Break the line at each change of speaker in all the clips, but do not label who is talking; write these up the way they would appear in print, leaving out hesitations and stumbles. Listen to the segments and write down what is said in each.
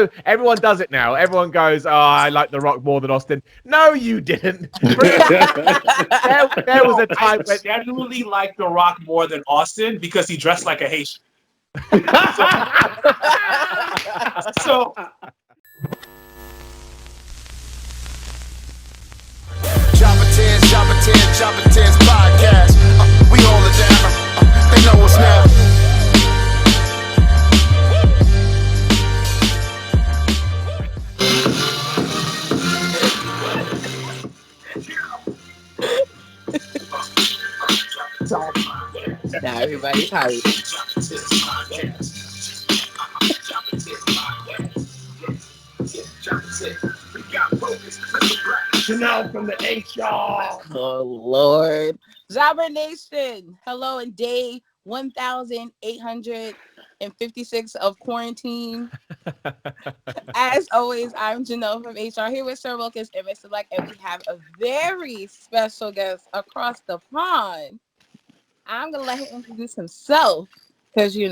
know everyone does it now. Everyone goes, "Oh, I like The Rock more than Austin." No, you didn't. There was a time
I genuinely like The Rock more than Austin because he dressed like a Haitian. So
Chopper 10's podcast. We hold it down. They know what's now.
Now everybody's hyped.
Chanel from the HR.
Oh Lord, Jobber Nation. Hello, in day 1,856 of quarantine. As always, I'm Janelle from HR here with Sir Wilkins and Mr. Black, and we have a very special guest across the pond. I'm gonna let him introduce himself because he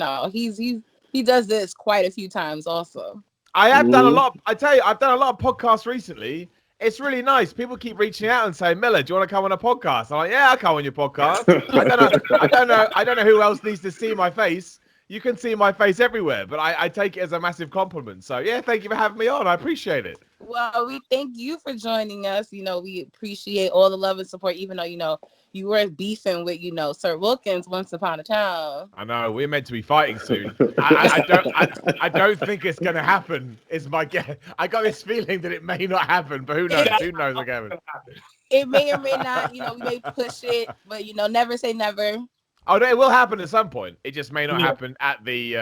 does this quite a few times also.
I have done a lot. I tell you, I've done a lot of podcasts recently. It's really nice. People keep reaching out and saying, "Miller, do you want to come on a podcast?" I'm like, "Yeah, I'll come on your podcast." I don't know who else needs to see my face. You can see my face everywhere, but I take it as a massive compliment. So yeah, thank you for having me on. I appreciate it.
Well, we thank you for joining us. We appreciate all the love and support, even though, you were beefing with, Sir Wilkins once upon a time.
I know we're meant to be fighting soon. I don't think it's gonna happen. Is my guess. I got this feeling that it may not happen, but who knows? Who knows what's gonna happen?
It may or may not. We may push it, but never say never.
Oh, no, it will happen at some point. It just may not happen at the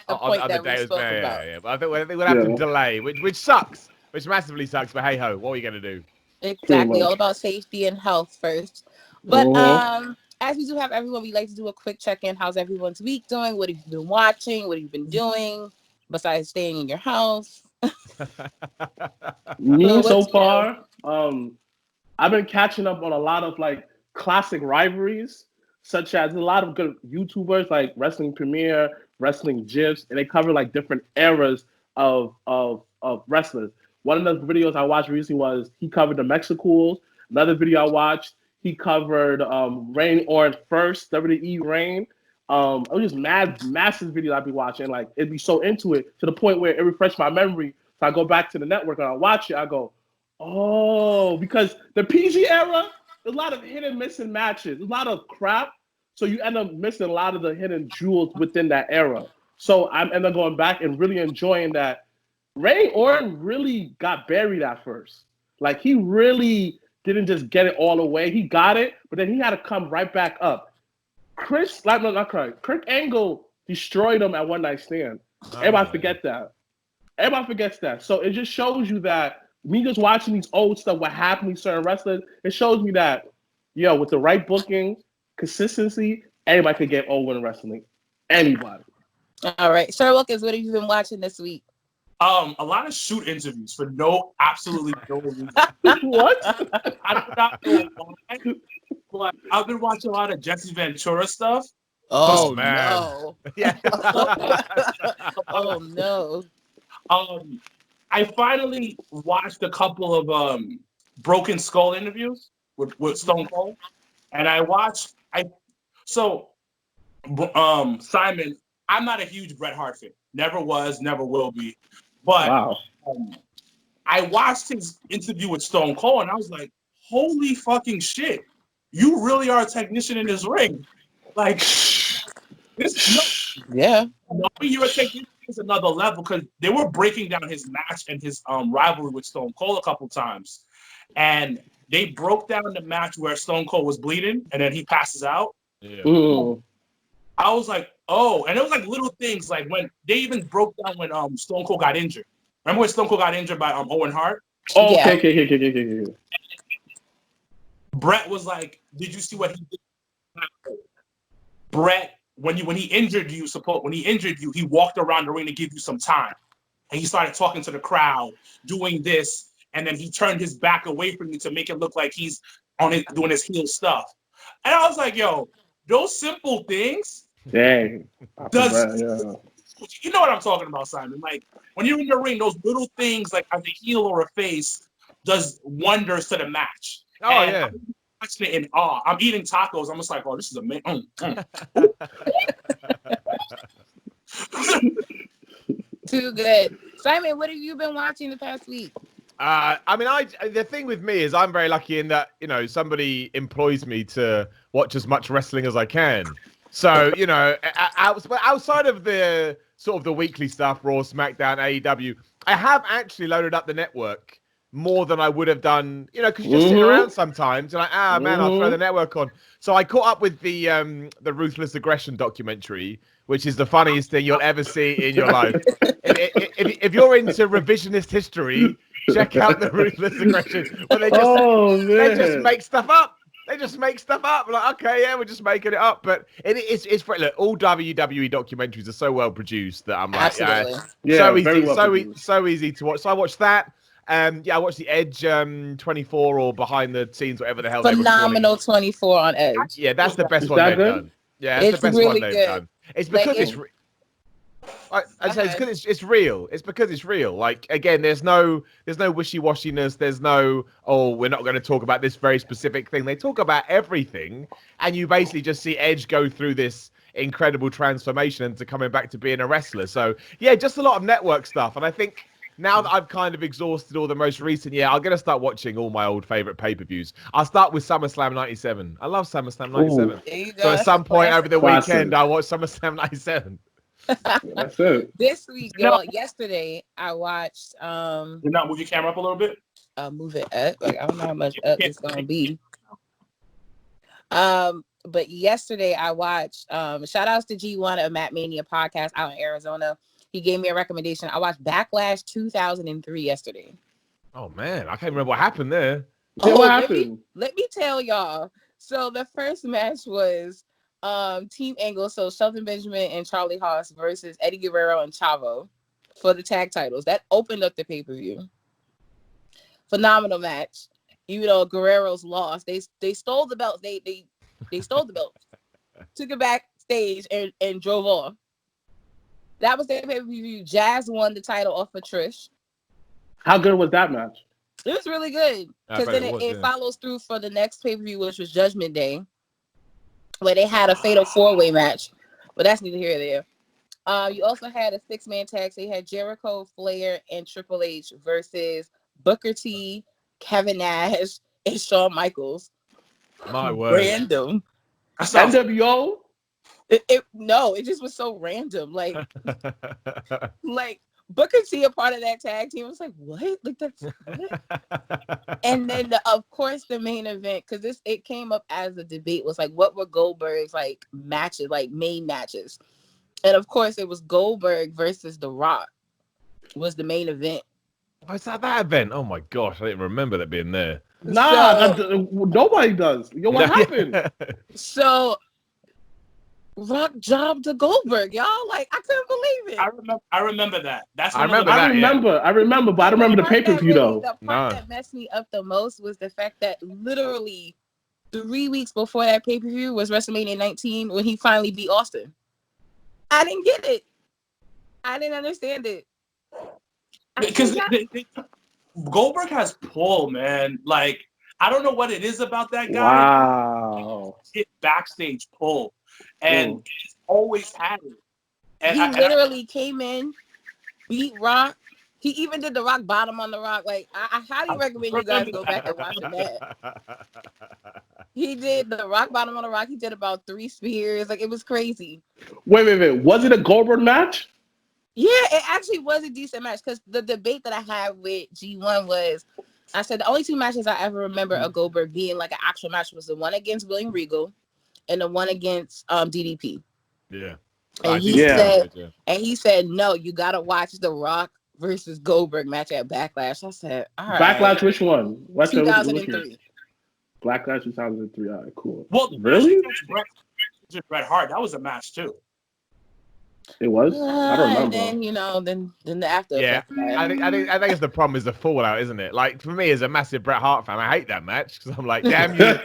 point
on
that
the day
we spoke about.
Yeah. But I think we'll have to delay, which sucks, which massively sucks. But hey ho, what are you gonna do?
Exactly, all about safety and health first. But as we do have everyone, we like to do a quick check-in. How's everyone's week doing? What have you been watching? What have you been doing besides staying in your house?
Me so far, I've been catching up on a lot of classic rivalries, such as a lot of good YouTubers like Wrestling Premiere, Wrestling GIFs, and they cover different eras of wrestlers. One of the videos I watched recently was he covered the Mexicools. Another video I watched, he covered Reign Orange First, WWE Reign. It was just massive videos I'd be watching. It'd be so into it to the point where it refreshed my memory. So I go back to the network and I watch it. I go, oh, because the PG era, there's a lot of hit and missing matches. There's a lot of crap. So you end up missing a lot of the hidden jewels within that era. So I'm end up going back and really enjoying that. Ray Orton really got buried at first. He really didn't just get it all away. He got it, but then he had to come right back up. Kurt Angle destroyed him at One Night Stand. Everybody forgets that. So it just shows you that me just watching these old stuff, what happened to certain wrestlers, it shows me that, with the right booking, consistency, anybody could get over in wrestling. Anybody.
All right. Sir Wilkins, what have you been watching this week?
A lot of shoot interviews for absolutely no reason.
What?
I do not know why, but I've been watching a lot of Jesse Ventura stuff.
Oh
man.
No.
Yeah.
Oh no.
I finally watched a couple of Broken Skull interviews with Stone Cold, and Simon, I'm not a huge Bret Hart fan. Never was, never will be. But
wow.
I watched his interview with Stone Cold, and I was like, holy fucking shit. You really are a technician in this ring.
Yeah.
Knowing you're a technician is another level, because they were breaking down his match and his rivalry with Stone Cold a couple times. And they broke down the match where Stone Cold was bleeding, and then he passes out.
Yeah.
I was like, oh, and it was little things, when they even broke down when Stone Cold got injured. Remember when Stone Cold got injured by Owen Hart?
Oh, yeah. Okay.
Bret was like, did you see what he did? Bret, when he injured you, he walked around the ring to give you some time. And he started talking to the crowd, doing this, and then he turned his back away from you to make it look like he's doing his heel stuff. And I was like, yo, those simple things.
Dang.
You know what I'm talking about, Simon. Like when you're in the ring, those little things like as a heel or a face does wonders to the match.
Oh,
and
yeah.
I'm watching it in awe. I'm eating tacos. I'm just like, oh, this is amazing.
Too good. Simon, what have you been watching the past week?
I mean, the thing with me is I'm very lucky in that, you know, somebody employs me to watch as much wrestling as I can. So, you know, outside of the sort of the weekly stuff, Raw, SmackDown, AEW, I have actually loaded up the network more than I would have done, you know, because you're just sitting around sometimes and like, man, I'll throw the network on. So I caught up with the Ruthless Aggression documentary, which is the funniest thing you'll ever see in your life. If you're into revisionist history, check out the Ruthless Aggression. But they just make stuff up. They just make stuff up. Like, okay, yeah, we're just making it up. But it's for, look, all WWE documentaries are so well produced that I'm like, so easy to watch. So I watched that. I watched the Edge 24 or behind the scenes, whatever the hell.
Phenomenal 24 on Edge.
Yeah, that's the best one they've done. Yeah, that's the best one they've done. It's because it's real. It's because it's real. Like, again, there's no wishy-washiness. There's no, oh, we're not going to talk about this very specific thing. They talk about everything, and you basically just see Edge go through this incredible transformation into coming back to being a wrestler. So yeah, just a lot of network stuff. And I think now that I've kind of exhausted all the most recent, I'm going to start watching all my old favorite pay-per-views. I'll start with SummerSlam 97. I love SummerSlam 97. So at some point over the weekend, I'll watch SummerSlam 97.
That's it.
This week, yesterday, I watched...
Did not move your camera up a little bit?
Move it up. Like, I don't know how much up it's going to be. But yesterday, I watched... shout-outs to G1 of Matt Mania podcast out in Arizona. He gave me a recommendation. I watched Backlash 2003 yesterday.
Oh, man. I can't remember what happened there.
What happened?
Let me tell y'all. So the first match was Team Angle. So Shelton Benjamin and Charlie Haas versus Eddie Guerrero and Chavo for the tag titles. That opened up the pay-per-view. Phenomenal match. Even though Guerrero's lost, they stole the belt. They stole the belt. Took it backstage and drove off. That was their pay-per-view. Jazz won the title off of Trish.
How good was that match?
It was really good. Because then it follows through for the next pay-per-view, which was Judgment Day, where they had a fatal four-way match. But that's neither here nor there. You also had a six-man tag. So you had Jericho, Flair, and Triple H versus Booker T, Kevin Nash, and Shawn Michaels.
My word.
Random.
NWO?
It just was so random. Like Booker T a part of that tag team. I was like, what? Like that's what? And then of course the main event, because it came up as a debate, was like, what were Goldberg's like matches, like main matches? And of course it was Goldberg versus The Rock was the main event.
Was that event? Oh my gosh, I didn't remember that being there.
Nobody does. Yo, what happened?
So Rock jobbed to Goldberg, y'all. Like, I couldn't believe it.
I remember that.
I remember, but I don't remember the pay-per-view though.
The part that messed me up the most was the fact that literally 3 weeks before that pay-per-view was WrestleMania 19 when he finally beat Austin. I didn't get it. I didn't understand it.
Because Goldberg has pull, man. Like, I don't know what it is about that guy.
Wow.
Hit backstage pull. And he's always had it. And
he literally came in, beat Rock. He even did the Rock bottom on the Rock. Like, I highly recommend you guys go back and watch that. He did the Rock bottom on the Rock. He did about 3 spears. Like, it was crazy.
Wait. Was it a Goldberg match?
Yeah, it actually was a decent match because the debate that I had with G1 was, I said the only 2 matches I ever remember of Goldberg being like an actual match was the one against William Regal and the one against DDP.
Yeah.
And he said, no, you got to watch the Rock versus Goldberg match at Backlash. I said, all right.
Backlash, which one?
2003.
Backlash 2003. All right, cool.
Well,
really?
Bret Hart, that was a match too.
It was? I don't remember.
And then, then the after.
Yeah, I think it's the problem is the fallout, isn't it? Like, for me, as a massive Bret Hart fan, I hate that match because I'm like, damn you,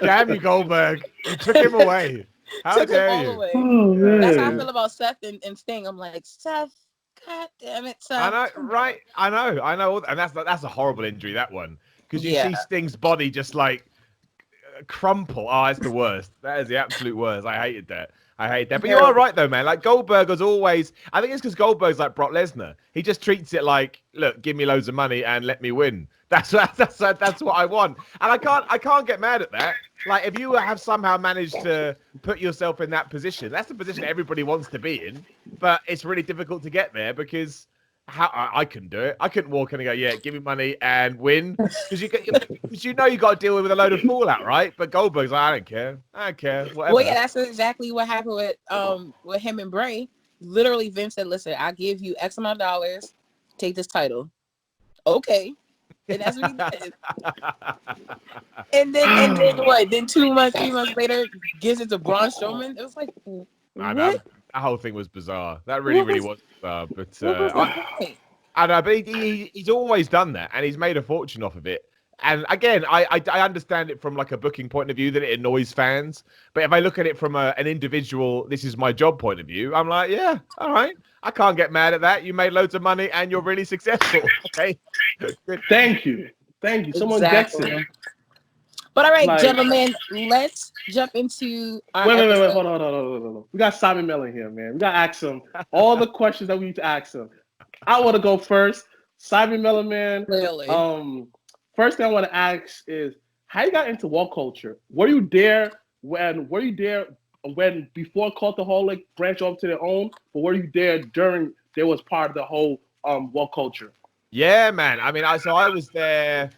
damn you, Goldberg, you took him away. How
Took him
dare
all
you?
away.
Oh,
That's how I
man.
feel about Seth and Sting. I'm like, Seth, God damn it, Seth.
I know, right? I know, and that's a horrible injury, that one, because you
Yeah.
see Sting's body just like crumple. Oh, it's the worst. That is the absolute worst. I hated that. But you are right though, man. Like Goldberg was always. I think it's because Goldberg's like Brock Lesnar. He just treats it like, look, give me loads of money and let me win. That's what I want, and I can't get mad at that. Like if you have somehow managed to put yourself in that position, that's the position everybody wants to be in. But it's really difficult to get there because I couldn't do it. I couldn't walk in and go, yeah, give me money and win, because you know you got to deal with a load of fallout, right? But Goldberg's like, I don't care, whatever.
Well, yeah, that's exactly what happened with him and Bray. Literally, Vince said, "Listen, I'll give you X amount of dollars, take this title." Okay, and that's what he did. and then what? Then 2 months, 3 months later, gives it to Braun Strowman. It was like,
I know
what?
that whole thing was bizarre. That really was bizarre. But I know, but he's always done that, and he's made a fortune off of it. And again, I understand it from like a booking point of view that it annoys fans. But if I look at it from an individual, this is my job point of view, I'm like, yeah, all right. I can't get mad at that. You made loads of money and you're really successful. Okay.
Thank you. Someone gets it.
But all right, gentlemen, let's jump into our
wait. Hold on. We got Simon Miller here, man. We got to ask him all the questions that we need to ask him. I want to go first. Simon Miller, man.
Clearly.
First thing I want to ask is how you got into what culture? Were you there when before Cultaholic branched off to their own, or were you there during they was part of the whole what culture?
Yeah, man. I mean, I was there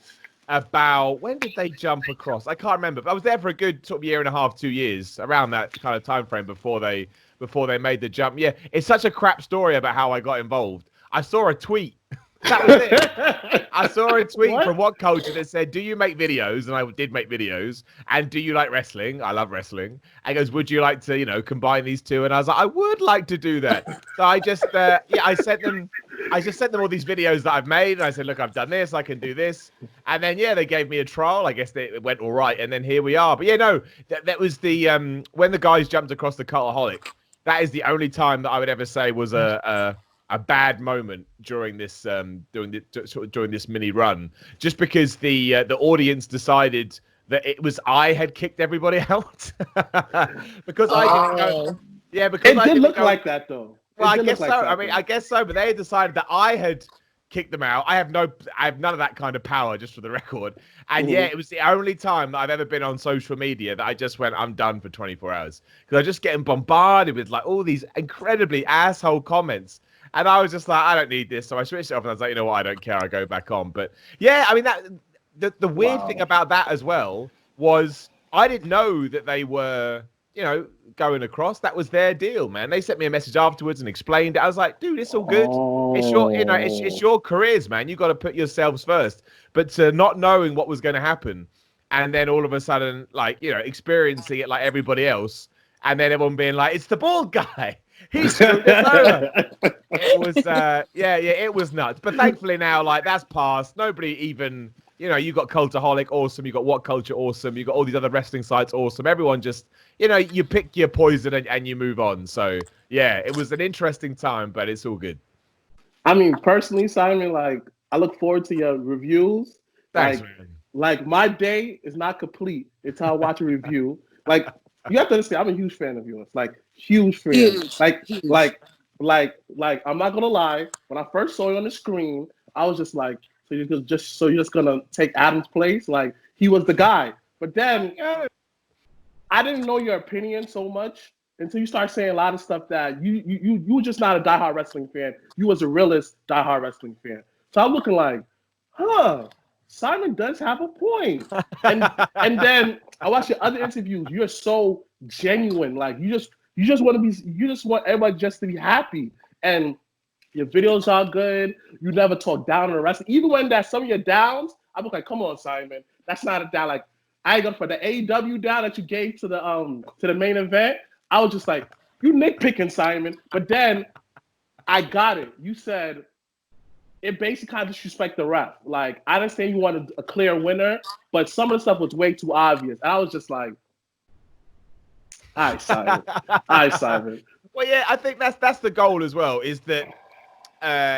about, when did they jump across? I can't remember, but I was there for a good sort of year and a half, 2 years, around that kind of time frame before they made the jump. Yeah, it's such a crap story about how I got involved. I saw a tweet. That was it. I saw a tweet from What Culture that said, do you make videos? And I did make videos. And do you like wrestling? I love wrestling. And goes, would you like to, combine these two? And I was like, I would like to do that. So I just, I sent them all these videos that I've made. And I said, look, I've done this. I can do this. And then, they gave me a trial. I guess it went all right. And then here we are. But that was the, when the guys jumped across the Cultaholic, that is the only time that I would ever say was a bad moment during this during this mini run, just because the audience decided that it was I had kicked everybody out because I didn't go. Yeah, because
it did look like that though.
Well, I guess so. I guess so. But they had decided that I had kicked them out. I have none of that kind of power, just for the record. And it was the only time that I've ever been on social media that I just went, I'm done for 24 hours, because I was just getting bombarded with like all these incredibly asshole comments. And I was just like, I don't need this. So I switched it off and I was like, you know what? I don't care. I go back on. But yeah, I mean, the weird thing about that as well was I didn't know that they were, going across. That was their deal, man. They sent me a message afterwards and explained it. I was like, dude, it's all good. It's your, it's your careers, man. You got to put yourselves first. But not knowing what was going to happen, and then all of a sudden, like, experiencing it like everybody else, and then everyone being like, it's the bald guy. He screwed us over. It was, it was nuts. But thankfully now, like, that's passed. Nobody even, you got Cultaholic, awesome. You got What Culture, awesome. You got all these other wrestling sites, awesome. Everyone just, you pick your poison and you move on. So, yeah, it was an interesting time, but it's all good.
I mean, personally, Simon, like, I look forward to your reviews.
Thanks, man.
Like, my day is not complete until I watch a review. Like, you have to understand, I'm a huge fan of yours. Like, huge fan.
Huge.
Like, I'm not gonna lie. When I first saw you on the screen, I was just like, so you're just gonna take Adam's place? Like, he was the guy. But then I didn't know your opinion so much until you start saying a lot of stuff that you were just not a diehard wrestling fan. You was a realist diehard wrestling fan. So I'm looking like, Simon does have a point. And then I watched your other interviews. You're so genuine. Like, you just want everybody just to be happy. And your videos are good. You never talk down on the wrestling. Even when that's some of your downs, I was like, come on, Simon. That's not a down. Like, I got for the AEW down that you gave to the main event. I was just like, you nitpicking, Simon. But then I got it. You said it basically kind of disrespect the ref. Like, I understand you wanted a clear winner, but some of the stuff was way too obvious. And I was just like, All right, Simon.
Well, yeah, I think that's the goal as well. Is that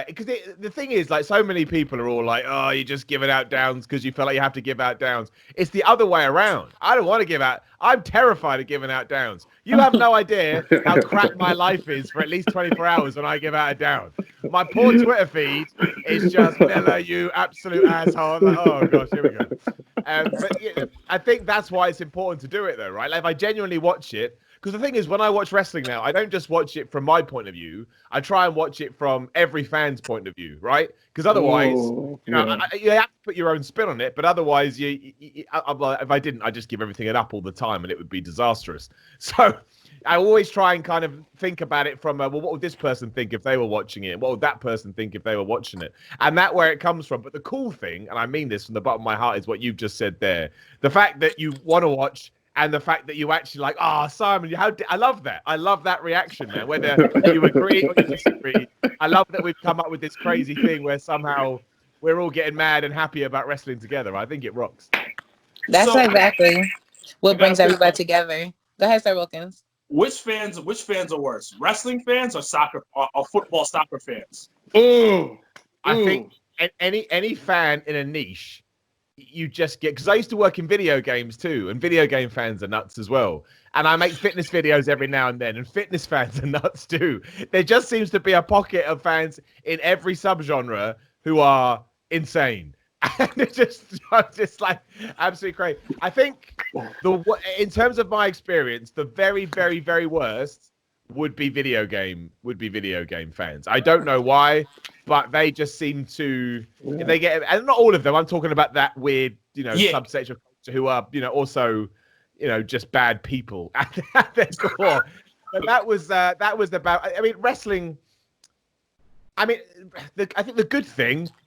because the thing is, like, so many people are all like, oh, you're just giving out downs because you feel like you have to give out downs. It's the other way around. I don't want to give out. I'm terrified of giving out downs. You have no idea how crap my life is for at least 24 hours when I give out a down. My poor Twitter feed is just, Miller, you absolute asshole. I'm like, oh gosh, here we go. But yeah, I think that's why it's important to do it, though, right? Like, if I genuinely watch it. Because the thing is, when I watch wrestling now, I don't just watch it from my point of view. I try and watch it from every fan's point of view, right? Because otherwise, you have to put your own spin on it. But otherwise, if I didn't, I'd just give everything an up all the time, and it would be disastrous. So I always try and kind of think about it from, well, what would this person think if they were watching it? What would that person think if they were watching it? And that's where it comes from. But the cool thing, and I mean this from the bottom of my heart, is what you've just said there. The fact that you want to watch. And the fact that you actually like, Simon, I love that. I love that reaction, man. Whether you agree or you disagree, I love that we've come up with this crazy thing where somehow we're all getting mad and happy about wrestling together. I think it rocks.
That's exactly what brings everybody together. Go ahead, Sir Wilkins.
Which fans are worse, wrestling fans or soccer or football soccer fans?
I think any fan in a niche. You just get, because I used to work in video games too, and video game fans are nuts as well. And I make fitness videos every now and then, and fitness fans are nuts too. There just seems to be a pocket of fans in every subgenre who are insane. And it's just like absolutely crazy. I think in terms of my experience, the very, very, very worst would be video game fans. I don't know why, but they just seem to they get, and not all of them. I'm talking about that weird, subsection of culture who are, also, just bad people at their core. But that was about. I mean, wrestling. I mean, I think the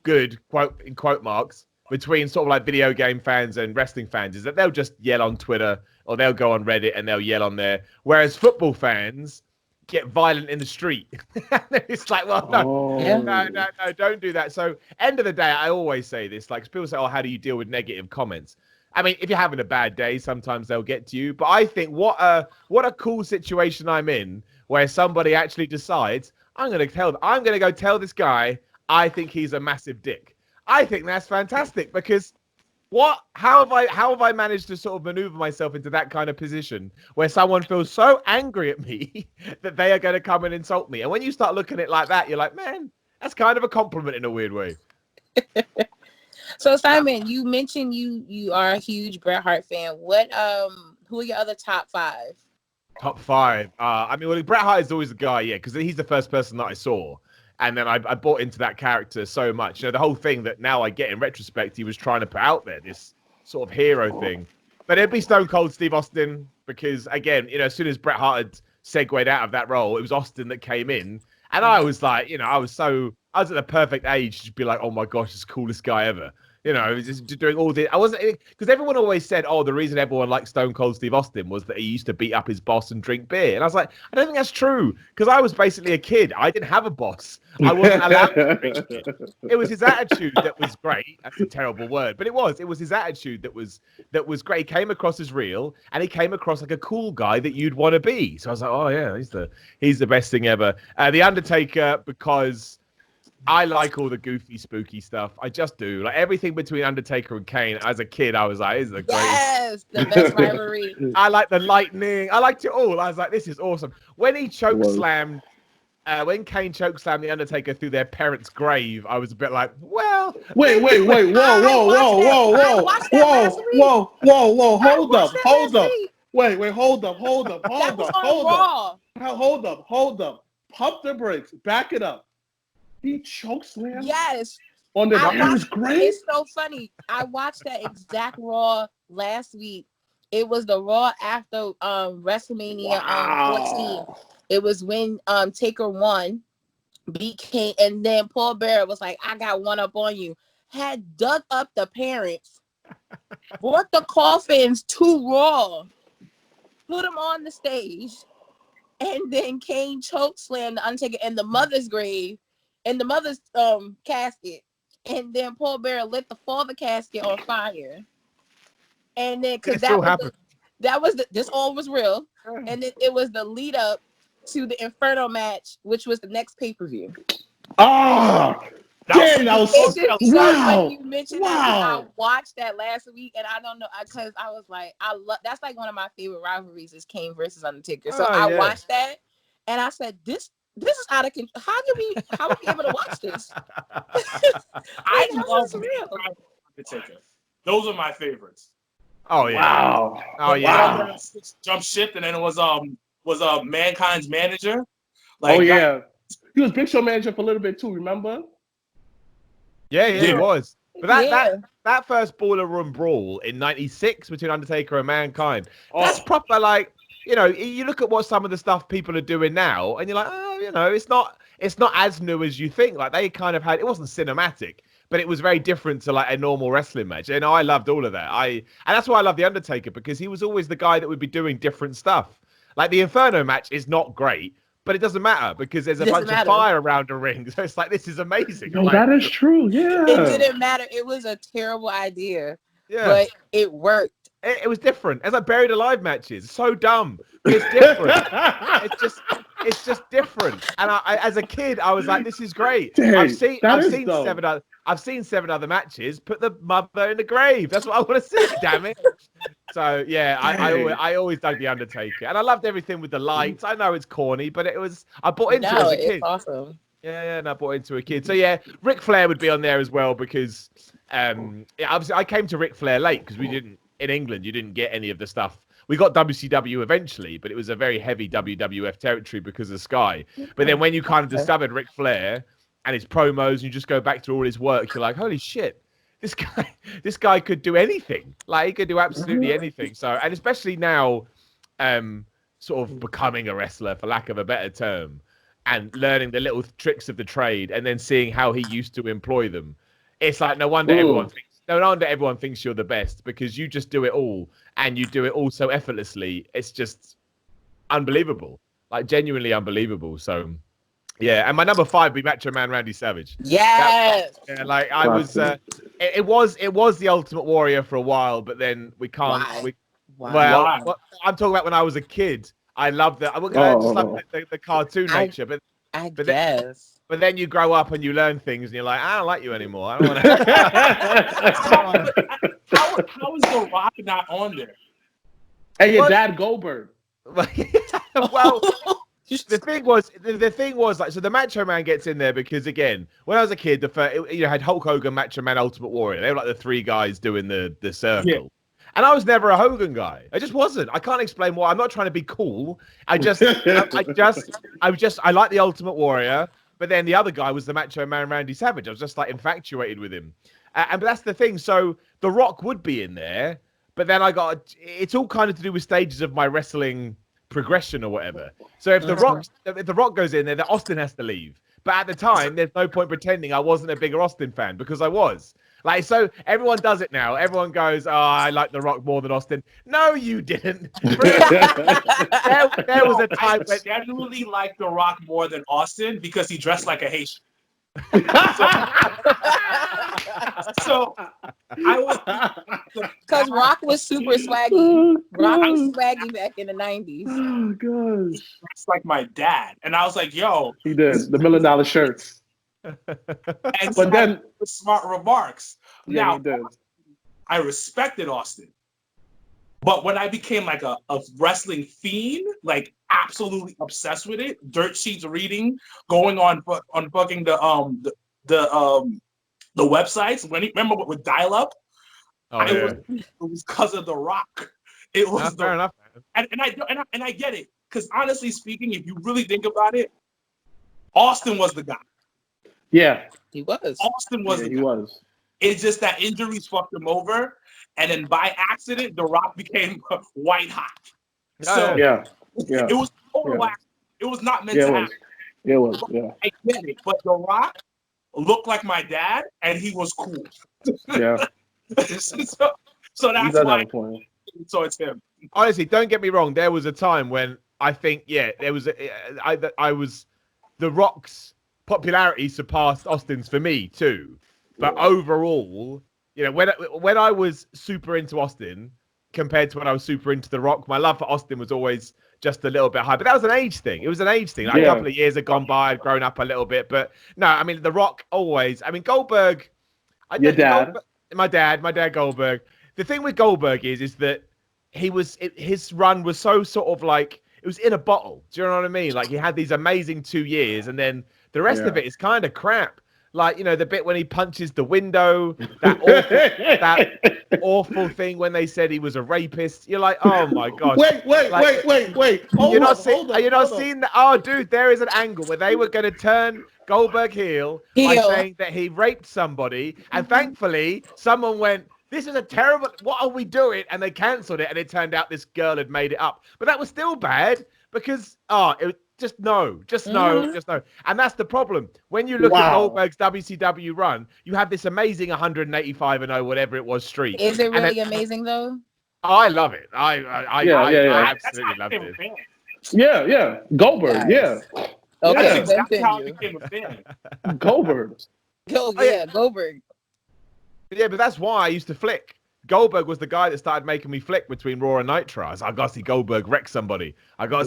good quote in quote marks between sort of like video game fans and wrestling fans is that they'll just yell on Twitter or they'll go on Reddit and they'll yell on there, whereas football fans get violent in the street. It's like, well, no, don't do that. So end of the day, I always say this, like, people say, oh, how do you deal with negative comments? I mean, if you're having a bad day, sometimes they'll get to you. But I think what a cool situation I'm in where somebody actually decides, I'm going to go tell this guy I think he's a massive dick. I think that's fantastic because how have I managed to sort of maneuver myself into that kind of position where someone feels so angry at me that they are going to come and insult me? And when you start looking at it like that, you're like, man, that's kind of a compliment in a weird way.
So Simon, you mentioned you are a huge Bret Hart fan. What who are your other top five?
Top five. I mean, well, Bret Hart is always the guy, yeah, because he's the first person that I saw. And then I bought into that character so much. The whole thing that now I get in retrospect, he was trying to put out there, this sort of hero thing. But it'd be Stone Cold Steve Austin, because, again, as soon as Bret Hart had segued out of that role, it was Austin that came in. And I was like, I was at the perfect age to be like, oh my gosh, it's the coolest guy ever. Just doing all this. I wasn't, because everyone always said, oh, the reason everyone liked Stone Cold Steve Austin was that he used to beat up his boss and drink beer. And I was like, I don't think that's true, because I was basically a kid. I didn't have a boss. I wasn't allowed to drink beer. It was his attitude that was great. That's a terrible word, but it was his attitude that was great. He came across as real, and he came across like a cool guy that you'd want to be. So I was like, oh yeah, he's the best thing ever. The Undertaker, because I like all the goofy, spooky stuff. I just do. Like everything between Undertaker and Kane. As a kid, I was like, "This is the greatest."
Yes, the best rivalry.
I like the lightning. I liked it all. I was like, "This is awesome." When he chokeslammed, when Kane chokeslammed the Undertaker through their parents' grave, I was a bit like, "Well,
wait, whoa, hold up. Wait, hold up. Pump the brakes. Back it up. He chokeslammed.
Yes.
On the parents' grave.
It's so funny. I watched that exact Raw last week. It was the Raw after WrestleMania 14. It was when Taker won, beat Kane, and then Paul Bearer was like, I got one up on you. Had dug up the parents, brought the coffins to Raw, put them on the stage, and then Kane chokeslammed the Undertaker in the mother's grave, in the mother's casket, and then Paul Bearer lit the father casket on fire. And then because this all was real. and it was the lead up to the Inferno match, which was the next pay-per-view.
Oh, damn, that was
It's just so
wow.
funny you mentioned that. I watched that last week, and I don't know, because I was like, that's like one of my favorite rivalries is Kane versus Undertaker. So I watched that, and I said, this is out of control. How are we able to watch this?
I love Undertaker. Those are my favorites.
Oh yeah.
Wow.
Oh yeah.
Wow.
Jump shift, and then it was Mankind's manager.
Like, oh yeah. He was Big Show manager for a little bit too, remember?
Yeah, he was. But that first Boiler Room brawl in '96 between Undertaker and Mankind, that's proper. Like, you know, you look at what some of the stuff people are doing now, and you're like, oh, you know, it's not as new as you think. Like, they kind of had, it wasn't cinematic, but it was very different to like a normal wrestling match. And I loved all of that. And that's why I love the Undertaker, because he was always the guy that would be doing different stuff. Like the Inferno match is not great, but it doesn't matter because there's a bunch of fire around the ring. So it's like, this is amazing.
No, like, that is true. Yeah.
It didn't matter. It was a terrible idea, but it worked.
It was different. It's like Buried Alive matches. So dumb. But it's different. it's just different. And I, as a kid, I was like, this is great. Dang, I've seen 7 other matches. Put the mother in the grave. That's what I want to see, damn it. So yeah, I always dug the Undertaker, and I loved everything with the lights. I know it's corny, but I bought into it as a kid.
It's awesome.
Yeah, and I bought into a kid. So yeah, Ric Flair would be on there as well, because obviously I came to Ric Flair late because in England you didn't get any of the stuff. We got WCW eventually, but it was a very heavy WWF territory because of Sky. But then when you kind of discovered Ric Flair and his promos, and you just go back to all his work, you're like, holy shit. This guy could do anything. Like, he could do absolutely anything. So, and especially now, sort of becoming a wrestler, for lack of a better term, and learning the little tricks of the trade, and then seeing how he used to employ them. It's like, no wonder everyone thinks you're the best, because you just do it all, and you do it all so effortlessly. It's just unbelievable, like genuinely unbelievable. So. Yeah, and my number 5 would be Macho Man Randy Savage.
Yes.
Like I was, it was the Ultimate Warrior for a while, but then we can't.
Why?
Well, I'm talking about when I was a kid. I loved that. Just like the cartoon nature, but
guess.
But then you grow up and you learn things, and you're like, I don't like you anymore. I don't want
to. How is The Rock not on there?
Hey, your dad Goldberg.
Well. The thing was like, so the Macho Man gets in there because, again, when I was a kid, had Hulk Hogan, Macho Man, Ultimate Warrior. They were like the 3 guys doing the circle. Yeah. And I was never a Hogan guy. I just wasn't. I can't explain why. I'm not trying to be cool. I like the Ultimate Warrior, but then the other guy was the Macho Man Randy Savage. I was just like infatuated with him. But that's the thing. So The Rock would be in there, but then it's all kind of to do with stages of my wrestling progression or whatever. So if the Rock goes in there, then Austin has to leave. But at the time, there's no point pretending I wasn't a bigger Austin fan, because I was. Like, so everyone does it now. Everyone goes, "Oh, I like The Rock more than Austin." No, you didn't. there was a time
I genuinely like The Rock more than Austin because he dressed like a Haitian. So I was,
because Rock was super swaggy. Rock was swaggy back in the 90s.
Oh gosh,
it's like my dad, and I was like, "Yo,
he did the $1 million shirts."
And but then smart remarks.
Yeah,
now
he did.
I respected Austin, but when I became like a wrestling fiend, like absolutely obsessed with it, dirt sheets reading, going on fucking the websites. Remember with dial up? It was because of The Rock. It was
fair enough.
And I get it, because honestly speaking, if you really think about it, Austin was the guy.
Yeah,
he was.
Austin was the guy.
He was.
It's just that injuries fucked him over, and then by accident, The Rock became white hot. So
yeah.
It was total accident. It was not meant to happen.
It was. Yeah.
I get it, but The Rock looked like my dad, and he was cool.
Yeah.
so that's why. So it's him.
Honestly, don't get me wrong. There was a time when I think, there was I was The Rock's popularity surpassed Austin's for me too. But overall, when I was super into Austin compared to when I was super into The Rock, my love for Austin was always just a little bit high. But that was an age thing. It was an age thing. Like, a couple of years had gone by, I'd grown up a little bit. But no, I mean, The Rock always. I mean, Goldberg.
Your dad.
My dad Goldberg. The thing with Goldberg is that his run was so sort of like, it was in a bottle. Do you know what I mean? Like, he had these amazing 2 years, and then the rest of it is kind of crap. Like, you know, the bit when he punches the window, that awful thing when they said he was a rapist. You're like, oh my gosh.
Wait.
You're not seeing that? Oh, dude, there is an angle where they were going to turn Goldberg heel by saying that he raped somebody, and thankfully someone went, this is a terrible, what are we doing? And they cancelled it, and it turned out this girl had made it up. But that was still bad because, just no. And that's the problem. When you look at Goldberg's WCW run, you have this amazing 185-0, whatever it was, streak.
Is it really amazing, though?
I love it. I absolutely love it.
Yeah. Goldberg,
Okay,
That's exactly how I became a fan.
Goldberg.
Goldberg.
Yeah, but that's why I used to flick. Goldberg was the guy that started making me flick between Raw and Nitro. I was like, I gotta see Goldberg wreck somebody. But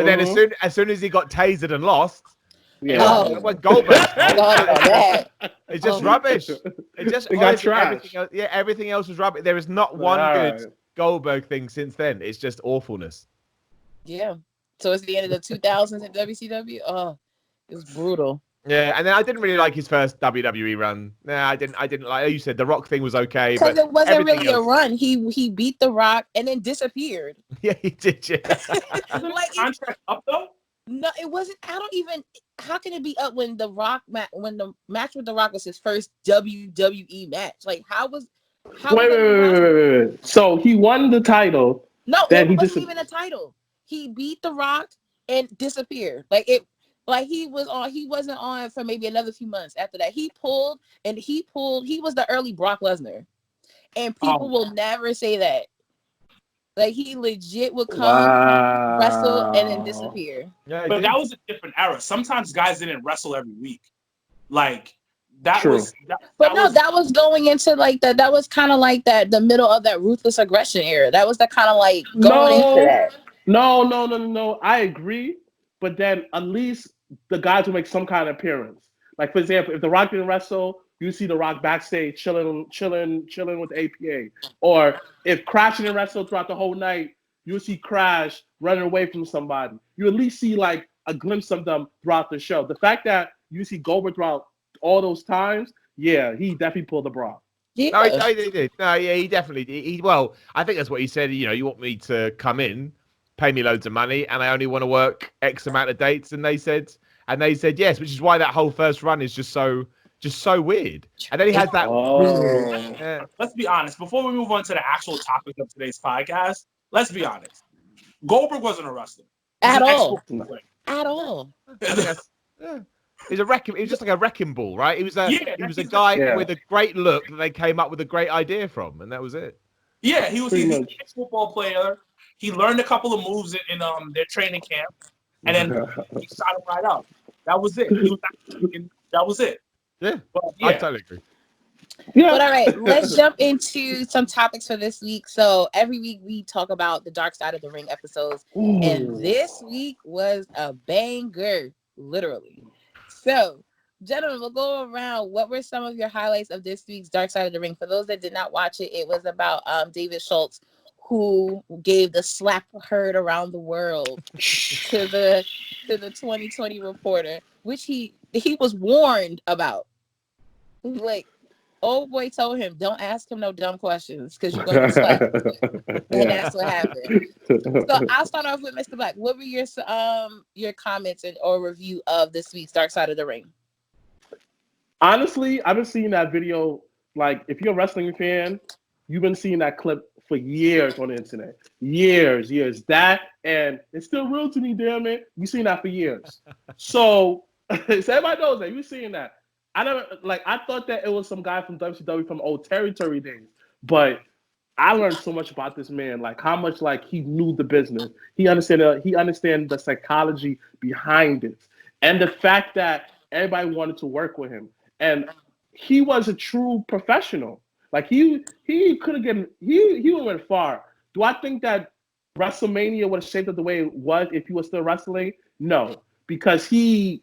then as soon as he got tasered and lost, when Goldberg, it's just rubbish. It just
got trash.
Everything else was rubbish. There is not one good Goldberg thing since then. It's just awfulness.
Yeah. So it's the end of the 2000s at WCW. Oh, it was brutal.
Yeah, and then I didn't really like his first WWE run. Nah, I didn't like. You said the Rock thing was okay,
because it wasn't really a run. He beat the Rock and then disappeared.
Yeah, he did. Yeah.
Like, contract up though?
No, it wasn't. I don't even. How can it be up when the match with the Rock was his first WWE match? Like,
wait. So he won the title.
No, it wasn't even a title. He beat the Rock and disappeared. He wasn't on for maybe another few months after that. He was the early Brock Lesnar. And people will never say that. Like, he legit would come, wrestle, and then disappear.
Yeah, but that was a different era. Sometimes guys didn't wrestle every week. Like, that was...
that was going into, like, that was kind of like the middle of that Ruthless Aggression era. That was the kind of, like, going into that.
No. I agree. But then at least the guys will make some kind of appearance. Like, for example, if The Rock didn't wrestle, you see The Rock backstage chilling with the APA. Or if Crash didn't wrestle throughout the whole night, you'll see Crash running away from somebody. You at least see like a glimpse of them throughout the show. The fact that you see Goldberg throughout all those times, yeah, he definitely pulled the bra.
Yeah. No, he did. No, yeah, he definitely did. Well, I think that's what he said. You know, you want me to come in, pay me loads of money, and I only want to work X amount of dates. And they said yes, which is why that whole first run is just so weird. And then he has that.
Let's be honest. Before we move on to the actual topic of today's podcast, let's be honest. Goldberg wasn't a wrestler
at all.
He's a wrecking. He was just like a wrecking ball, right? He was a guy with a great look that they came up with a great idea from, and that was it.
Yeah, he was a football player. He learned a couple of moves in their training camp, and then he shot him right out. That was it. That was it.
Yeah, I totally agree.
Yeah.
But all right, let's jump into some topics for this week. So every week we talk about the Dark Side of the Ring episodes, and this week was a banger, literally. So, gentlemen, we'll go around. What were some of your highlights of this week's Dark Side of the Ring? For those that did not watch it, it was about David Schultz, who gave the slap heard around the world to the 2020 reporter, which he was warned about. Like, old boy told him, don't ask him no dumb questions because you're going to slap. And that's what happened. So I'll start off with Mr. Black. What were your comments or review of this week's Dark Side of the Ring?
Honestly, I've been seeing that video. Like, if you're a wrestling fan, you've been seeing that clip for years on the internet. Years. That, and it's still real to me, damn it. You've seen that for years. So everybody knows that. You've seen that. I thought that it was some guy from WCW from old territory days, but I learned so much about this man, like how much like he knew the business. He understand the psychology behind it, and the fact that everybody wanted to work with him, and he was a true professional. Like he could have he went far. Do I think that WrestleMania would have shaped up the way it was if he was still wrestling? No, because he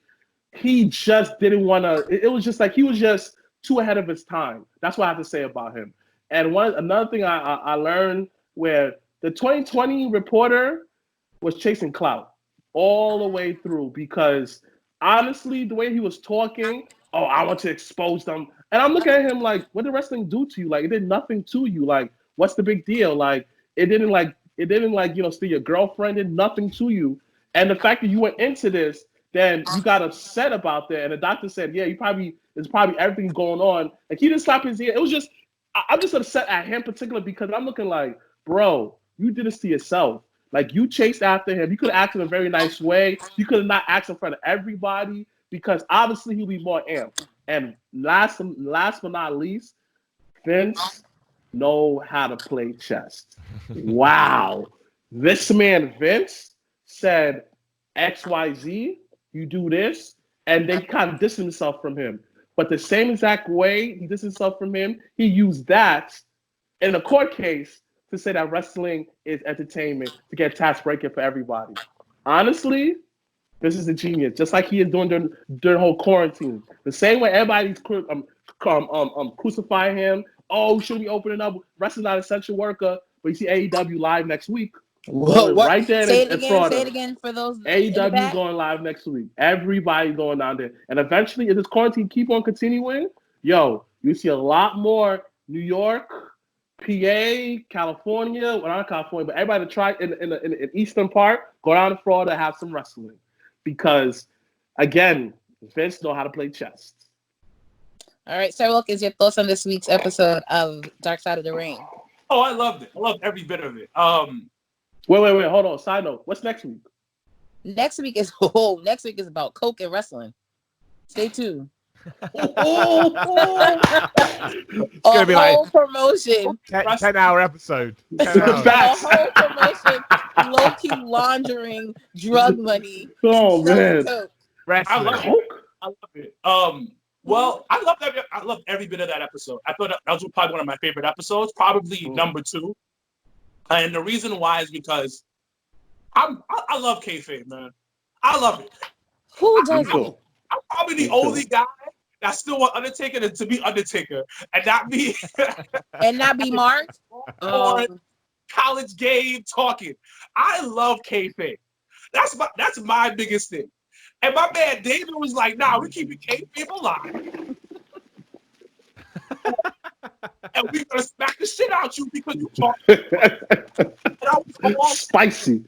just didn't want to. It was just like he was just too ahead of his time. That's what I have to say about him. And another thing I learned where the 2020 reporter was chasing clout all the way through because honestly, the way he was talking, oh, I want to expose them. And I'm looking at him like, what did wrestling do to you? Like, it did nothing to you. Like, what's the big deal? Like, it didn't steal your girlfriend, it did nothing to you. And the fact that you went into this, then you got upset about that. And the doctor said, yeah, there's probably everything going on. Like, he didn't slap his ear. It was just, I'm just upset at him particularly because I'm looking like, bro, you did this to yourself. Like, you chased after him. You could have acted in a very nice way. You could have not acted in front of everybody because obviously he'll be more amped. And last but not least, Vince know how to play chess. Wow. This man, Vince, said XYZ, you do this, and they kind of distanced himself from him. But the same exact way he distanced himself from him, he used that in a court case to say that wrestling is entertainment, to get tax breaking for everybody. Honestly, this is a genius, just like he is doing during the whole quarantine. The same way everybody's crucifying him. Oh, should we opening up? Wrestling's not an essential worker, but you see AEW live next week.
Whoa, what?
Right there
Say
in
it again.
Florida.
Say it again for those.
AEW going live next week. Everybody's going down there. And eventually, if this quarantine keep on continuing, you see a lot more New York, PA, California, well, not California, but everybody try in the eastern part, go down to Florida, have some wrestling. Because, again, Vince know how to play chess.
All right, Sir Wilkins, your thoughts on this week's episode of Dark Side of the Ring?
Oh, I loved it. I loved every bit of it.
Wait, hold on. Side note, what's next week?
Next week is about Coke and wrestling. Stay tuned.
It's gonna be like
promotion.
10-hour episode. 10 hours.
A whole promotion, low-key laundering drug money.
Oh man,
I love it. Well, I love every bit of that episode. I thought that was probably one of my favorite episodes, probably number 2. And the reason why is because I love kayfabe, man. I love it.
Who doesn't?
I'm probably the only guy that still want Undertaker to be Undertaker and not be
Mark
on college game talking. I love kayfabe. That's my biggest thing. And my man David was like, "Nah, we keeping kayfabe alive, and we're gonna smack the shit out you because you talk."
Spicy.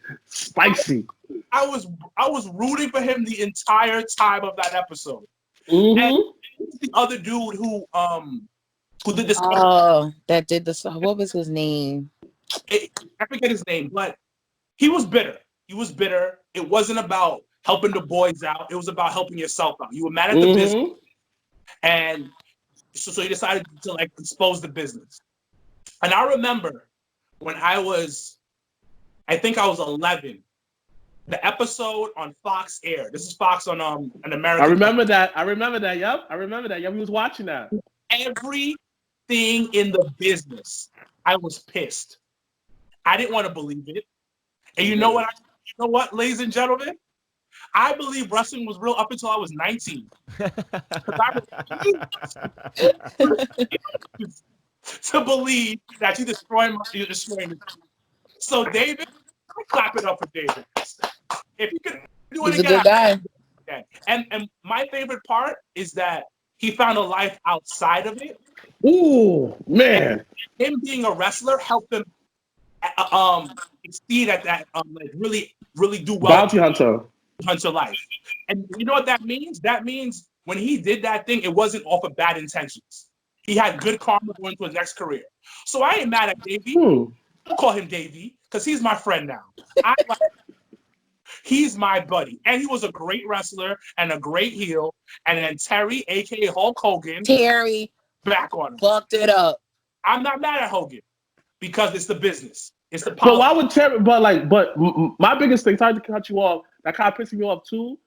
I was rooting for him the entire time of that episode.
Mm-hmm.
And the other dude who did this.
Oh, that did the song. What was his name?
I forget his name, but he was bitter. It wasn't about helping the boys out. It was about helping yourself out. You were mad at the business, and so you decided to like expose the business. And I remember when I think I was 11. The episode on Fox aired. This is Fox on an American.
I remember that. Yep. I remember that. Yep. We was watching that.
Everything in the business, I was pissed. I didn't want to believe it. And you know what, ladies and gentlemen? I believe wrestling was real up until I was 19. To believe that you're destroying me. So David, I clap it up for David. If you could do it
He's
again,
a good guy.
okay. And my favorite part is that he found a life outside of it.
Ooh, man!
And him being a wrestler helped him exceed at that like really do well.
Bounty hunter
life. And you know what that means? That means when he did that thing, it wasn't off of bad intentions. He had good karma going to his next career. So I ain't mad at Davey. I'll call him Davey because he's my friend now. He's my buddy. And he was a great wrestler and a great heel. And then Terry, a.k.a. Hulk Hogan. Back on him.
Fucked it up.
I'm not mad at Hogan because it's the business. It's the politics.
But why would Terry, but my biggest thing, sorry to cut you off, that kind of pisses me off too,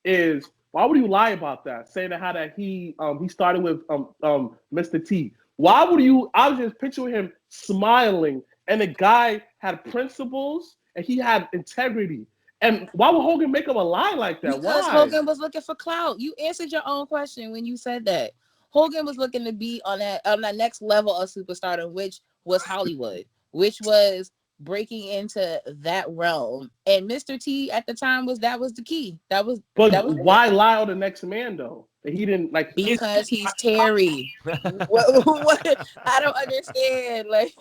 is why would you lie about that? Saying that how that he started with Mr. T. Why would you, I was just picturing him smiling and the guy had principles and he had integrity. And why would Hogan make him a lie like that?
Because
Why?
Hogan was looking for clout. You answered your own question when you said that. Hogan was looking to be on that next level of superstardom, which was Hollywood, which was breaking into that realm. And Mr. T at the time was the key. That was
why lie on the next man though? He didn't like
because he's Terry. what? I don't understand. Like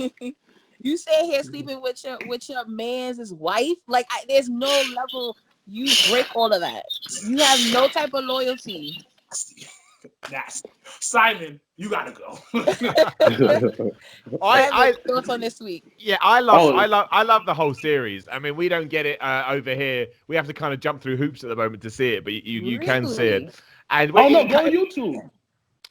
you say here sleeping with your man's wife. Like there's no level. You break all of that. You have no type of loyalty.
Nasty. Simon, you gotta go.
I
thoughts on this week.
Yeah, I love the whole series. I mean, we don't get it over here. We have to kind of jump through hoops at the moment to see it, but you can see it. And
go on YouTube.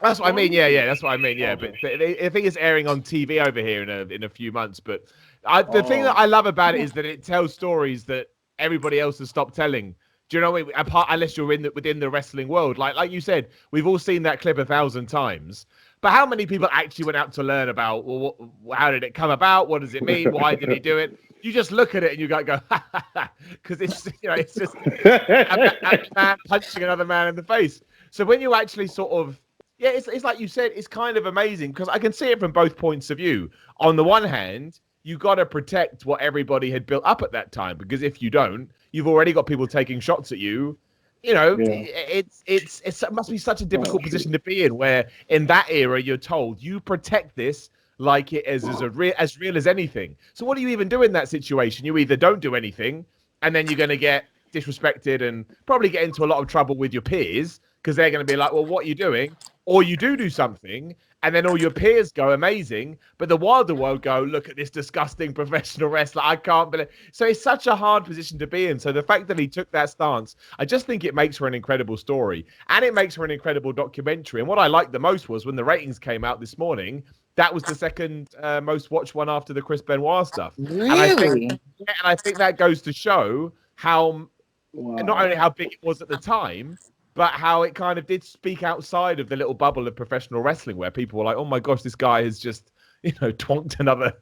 That's what I mean. Yeah, that's what I mean. Yeah, but I think it's airing on TV over here in a few months. But the thing that I love about it is that it tells stories that everybody else has stopped telling. Do you know what I mean? Apart, unless you're within the wrestling world, like you said, we've all seen that clip 1,000 times. But how many people actually went out to learn about? Well, how did it come about? What does it mean? Why did he do it? You just look at it and you go, because it's just a man punching another man in the face. So when you actually sort of, it's like you said, it's kind of amazing because I can see it from both points of view. On the one hand, you got to protect what everybody had built up at that time, because if you don't, you've already got people taking shots at you. You know, it must be such a difficult position to be in, where in that era you're told you protect this like it is as real as anything. So what do you even do in that situation? You either don't do anything, and then you're going to get disrespected and probably get into a lot of trouble with your peers, because they're going to be like, well, what are you doing? Or you do something, and then all your peers go amazing, but the wilder world go, look at this disgusting professional wrestler. I can't believe. So it's such a hard position to be in. So the fact that he took that stance, I just think it makes for an incredible story, and it makes for an incredible documentary. And what I liked the most was when the ratings came out this morning, that was the second most watched one after the Chris Benoit stuff.
Really?
And I think that goes to show how not only how big it was at the time, but how it kind of did speak outside of the little bubble of professional wrestling, where people were like, "Oh my gosh, this guy has just, twonked another."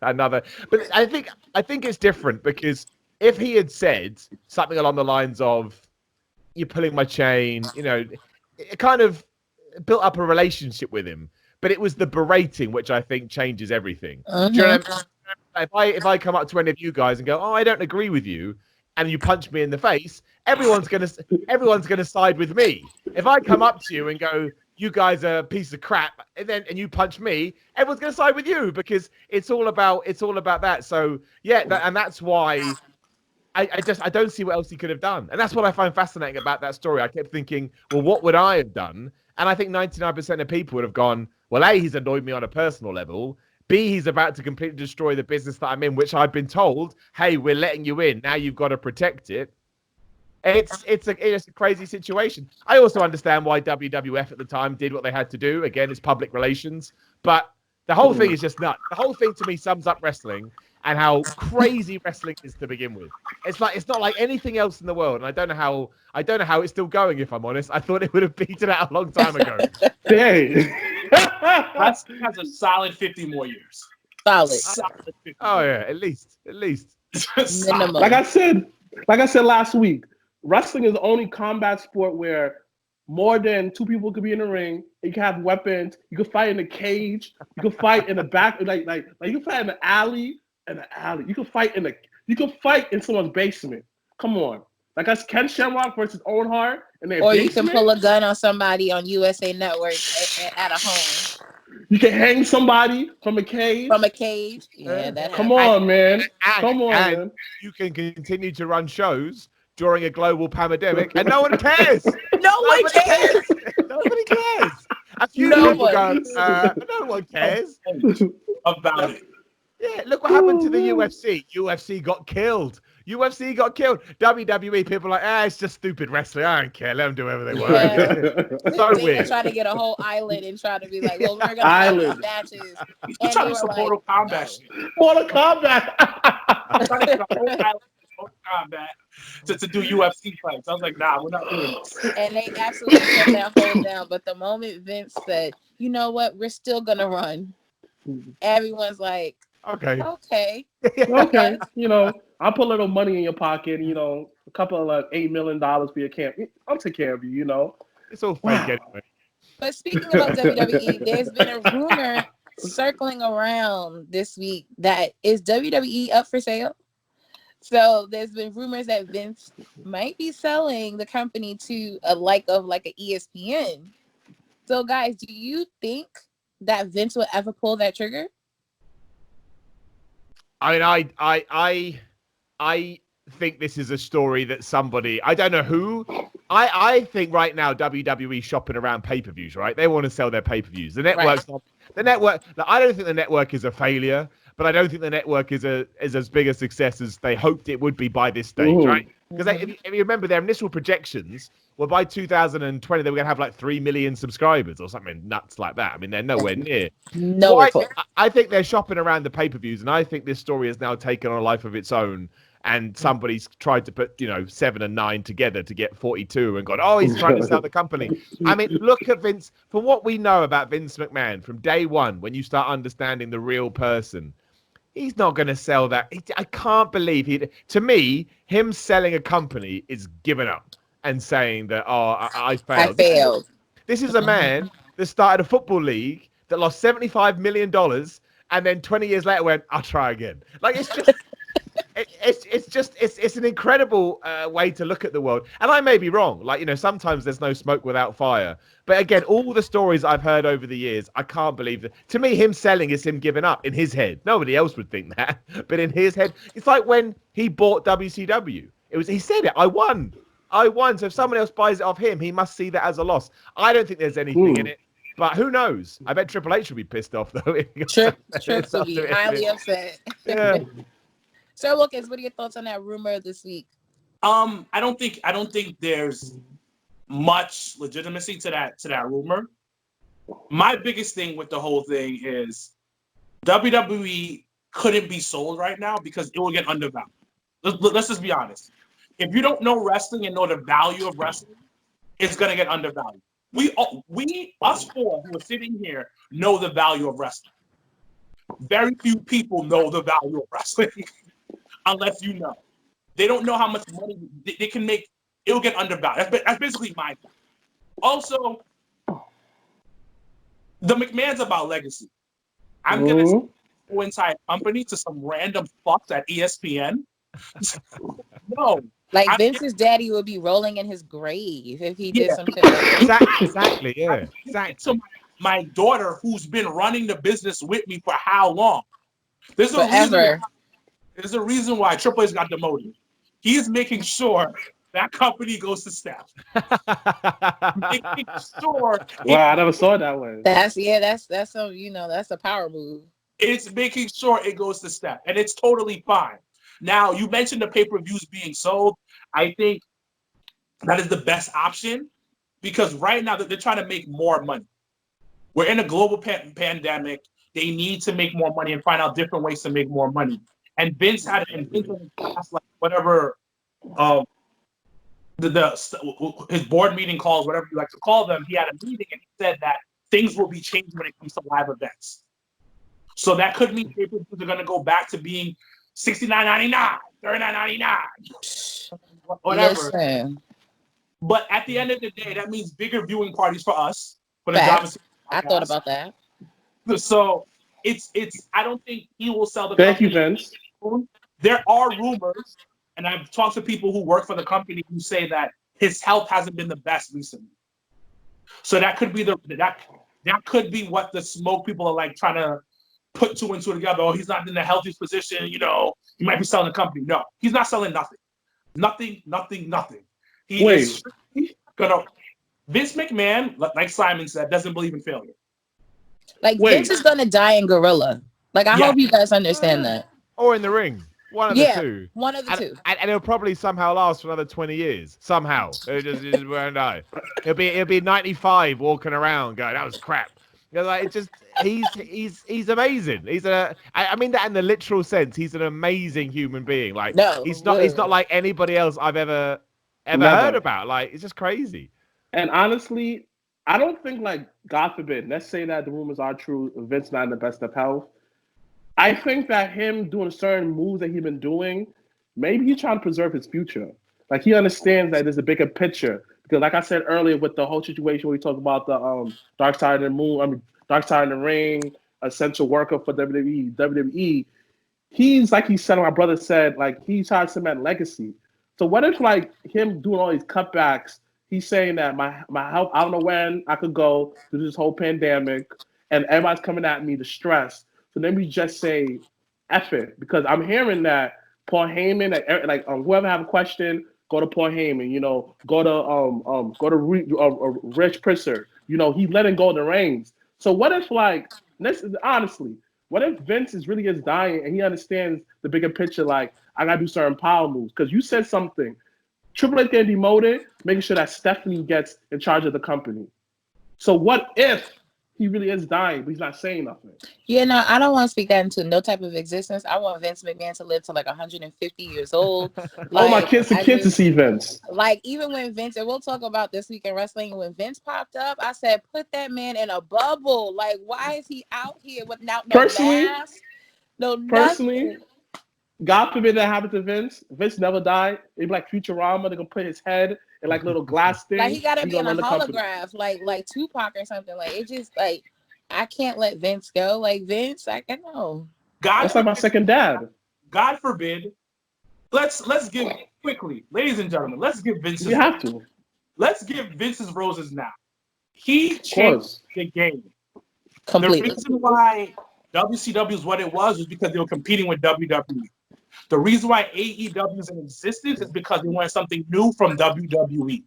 But I think it's different, because if he had said something along the lines of, "You're pulling my chain," it kind of built up a relationship with him. But it was the berating which I think changes everything. Do you know what I mean? If I come up to any of you guys and go, "Oh, I don't agree with you," and you punch me in the face, everyone's gonna side with me. If I come up to you and go, "You guys are a piece of crap," and you punch me, everyone's gonna side with you, because it's all about that. So and that's why I don't see what else he could have done, and that's what I find fascinating about that story. I kept thinking, well, what would I have done? And I think 99% of people would have gone, well, A, he's annoyed me on a personal level. B, he's about to completely destroy the business that I'm in, which I've been told, hey, we're letting you in. Now you've got to protect it. It's a crazy situation. I also understand why WWF at the time did what they had to do. Again, it's public relations. But the whole thing is just nuts. The whole thing to me sums up wrestling and how crazy wrestling is to begin with. It's not like anything else in the world. And I don't know how it's still going, if I'm honest. I thought it would have petered out a long time ago.
Dang.
That's a solid 50 more years.
Solid.
Oh yeah, at least.
Minimum.
Like I said last week, wrestling is the only combat sport where more than two people could be in the ring. You can have weapons. You can fight in a cage. You can fight in the back, like you can fight in the alley. You can fight in someone's basement. Come on, like that's Ken Shamrock versus Owen Hart, and
you can pull a gun on somebody on USA Network at a home.
You can hang somebody from a cage.
Yeah, that.
Come on, man. Come on, man.
You can continue to run shows during a global pandemic, and no one cares.
Nobody cares.
Nobody cares. A few people go, no one cares
about it.
Yeah, look what happened to the UFC. UFC got killed. WWE, people are like, it's just stupid wrestling. I don't care. Let them do whatever they want.
Yeah.
So
they
weird.
Try to get a whole island and try to be like, well, we're going to have these matches.
You're trying to support Mortal Kombat shit.
Mortal Kombat.
Trying to get a whole island Mortal Kombat to do UFC fights. I was like, nah, we're not doing this.
And they absolutely shut that whole down. But the moment Vince said, you know what, we're still going to run, everyone's like,
Okay.
Okay.
Okay, I'll put a little money in your pocket. A couple of like $8 million for your camp. I'll take care of you.
It's all fake
Wow.
anyway.
But speaking about WWE, there's been a rumor circling around this week that is WWE up for sale. So there's been rumors that Vince might be selling the company to a ESPN. So guys, do you think that Vince will ever pull that trigger?
I mean, I think this is a story that somebody, I don't know who. I think right now WWE shopping around pay-per-views, right? They want to sell their pay-per-views. The network's not, the network. I don't think the network is a failure, but I don't think the network is as big a success as they hoped it would be by this stage, right? Because if you remember, their initial projections were by 2020 they were going to have like 3 million subscribers or something nuts like that. I mean, they're nowhere near.
Nowhere close.
I think they're shopping around the pay-per-views, and I think this story has now taken on a life of its own. And somebody's tried to put, 7 and 9 together to get 42 and gone, oh, he's trying to sell the company. I mean, look at Vince. From what we know about Vince McMahon from day one, when you start understanding the real person, he's not going to sell that. I can't believe to me, him selling a company is giving up and saying that, oh, I failed.
I failed.
This is a man that started a football league that lost $75 million and then 20 years later went, I'll try again. Like, it's just... It's an incredible way to look at the world, and I may be wrong. Like, sometimes there's no smoke without fire. But again, all the stories I've heard over the years, I can't believe that. To me, him selling is him giving up in his head. Nobody else would think that, but in his head, it's like when he bought WCW. He said it. I won. So if someone else buys it off him, he must see that as a loss. I don't think there's anything in it. But who knows? I bet Triple H would be pissed off though.
Triple would be highly upset.
Yeah.
So, Wilkins, what are your thoughts on that rumor this week?
I don't think there's much legitimacy to that rumor. My biggest thing with the whole thing is WWE couldn't be sold right now because it will get undervalued. Let's just be honest. If you don't know wrestling and know the value of wrestling, it's gonna get undervalued. Us four who are sitting here know the value of wrestling. Very few people know the value of wrestling. Unless you know. They don't know how much money they can make. It'll get undervalued. That's basically my point. Also, the McMahon's about legacy. I'm going to sell the entire company to some random fucks at ESPN. No.
Like, Vince's daddy would be rolling in his grave if he did some shit like that.
Exactly, yeah. Exactly.
So my daughter, who's been running the business with me for how long? There's a reason why Triple H got demoted. He is making sure that company goes to Steph. Making sure.
Wow, I never saw that one.
That's a power move.
It's making sure it goes to Steph, and it's totally fine. Now, you mentioned the pay-per-views being sold. I think that is the best option because right now they're trying to make more money. We're in a global pandemic. They need to make more money and find out different ways to make more money. And Vince had in his past, like whatever, his board meeting calls, whatever you like to call them, he had a meeting and he said that things will be changed when it comes to live events. So that could mean pay-per-views are going to go back to being $69.99, $39.99, whatever.
Listen.
But at the end of the day, that means bigger viewing parties for us. For the
I thought about that.
So it's. I don't think he will sell the.
Thank you, Vince.
There are rumors, and I've talked to people who work for the company who say that his health hasn't been the best recently. So that could be that could be what the smoke people are like trying to put two and two together. Oh, he's not in the healthiest position. He might be selling the company. No, he's not selling nothing. Nothing. He is gonna. Vince McMahon, like Simon said, doesn't believe in failure.
Like, Vince is gonna die in Gorilla. Like, I hope you guys understand that.
Or in the ring. One of the two.
One of the two.
And it'll probably somehow last for another 20 years. Somehow. It just won't die. He'll be 95 walking around going, that was crap. He's amazing. I mean that in the literal sense. He's an amazing human being. Like, he's not like anybody else I've ever heard about. Like, it's just crazy.
And honestly, I don't think, like, God forbid, let's say that the rumors are true, Vince not in the best of health. I think that him doing certain moves that he's been doing, maybe he's trying to preserve his future. Like he understands that there's a bigger picture. Because like I said earlier, with the whole situation where we talk about the Dark Side of the Moon, Dark Side of the Ring, essential worker for WWE, he's like he said, my brother said, like he's trying to cement legacy. So what if like him doing all these cutbacks, he's saying that my health, I don't know when I could go through this whole pandemic and everybody's coming at me to stress. So then we just say F it, because I'm hearing that Paul Heyman, like whoever have a question, go to Paul Heyman. You know, go to Rich Prisser. You know, he's letting go of the reins. So what if like honestly, what if Vince really is dying and he understands the bigger picture? Like I gotta do certain power moves because you said something. Triple H getting demoted, making sure that Stephanie gets in charge of the company. So what if he really is dying, but he's not saying nothing?
Yeah, no, I don't want to speak that into no type of existence. I want Vince McMahon to live to like 150 years old.
Like, my kids to see Vince.
Like even when Vince, and we'll talk about this week in wrestling, when Vince popped up, I said, put that man in a bubble. Like, why is he out here without no mask? No,
personally, God forbid that happened to Vince. Vince never died. It'd be like Futurama. They're gonna put his head in like little glass thing.
Like he gotta be in a holograph, like Tupac or something. Like it just like I can't let Vince go. Like Vince, I can know.
That's like my second dad.
God forbid. Let's give quickly, ladies and gentlemen. Let's give Vince's.
You have to.
Let's give Vince's roses now. He changed the game
completely.
The reason why WCW is what it was because they were competing with WWE. The reason why AEW is in existence is because they wanted something new from WWE.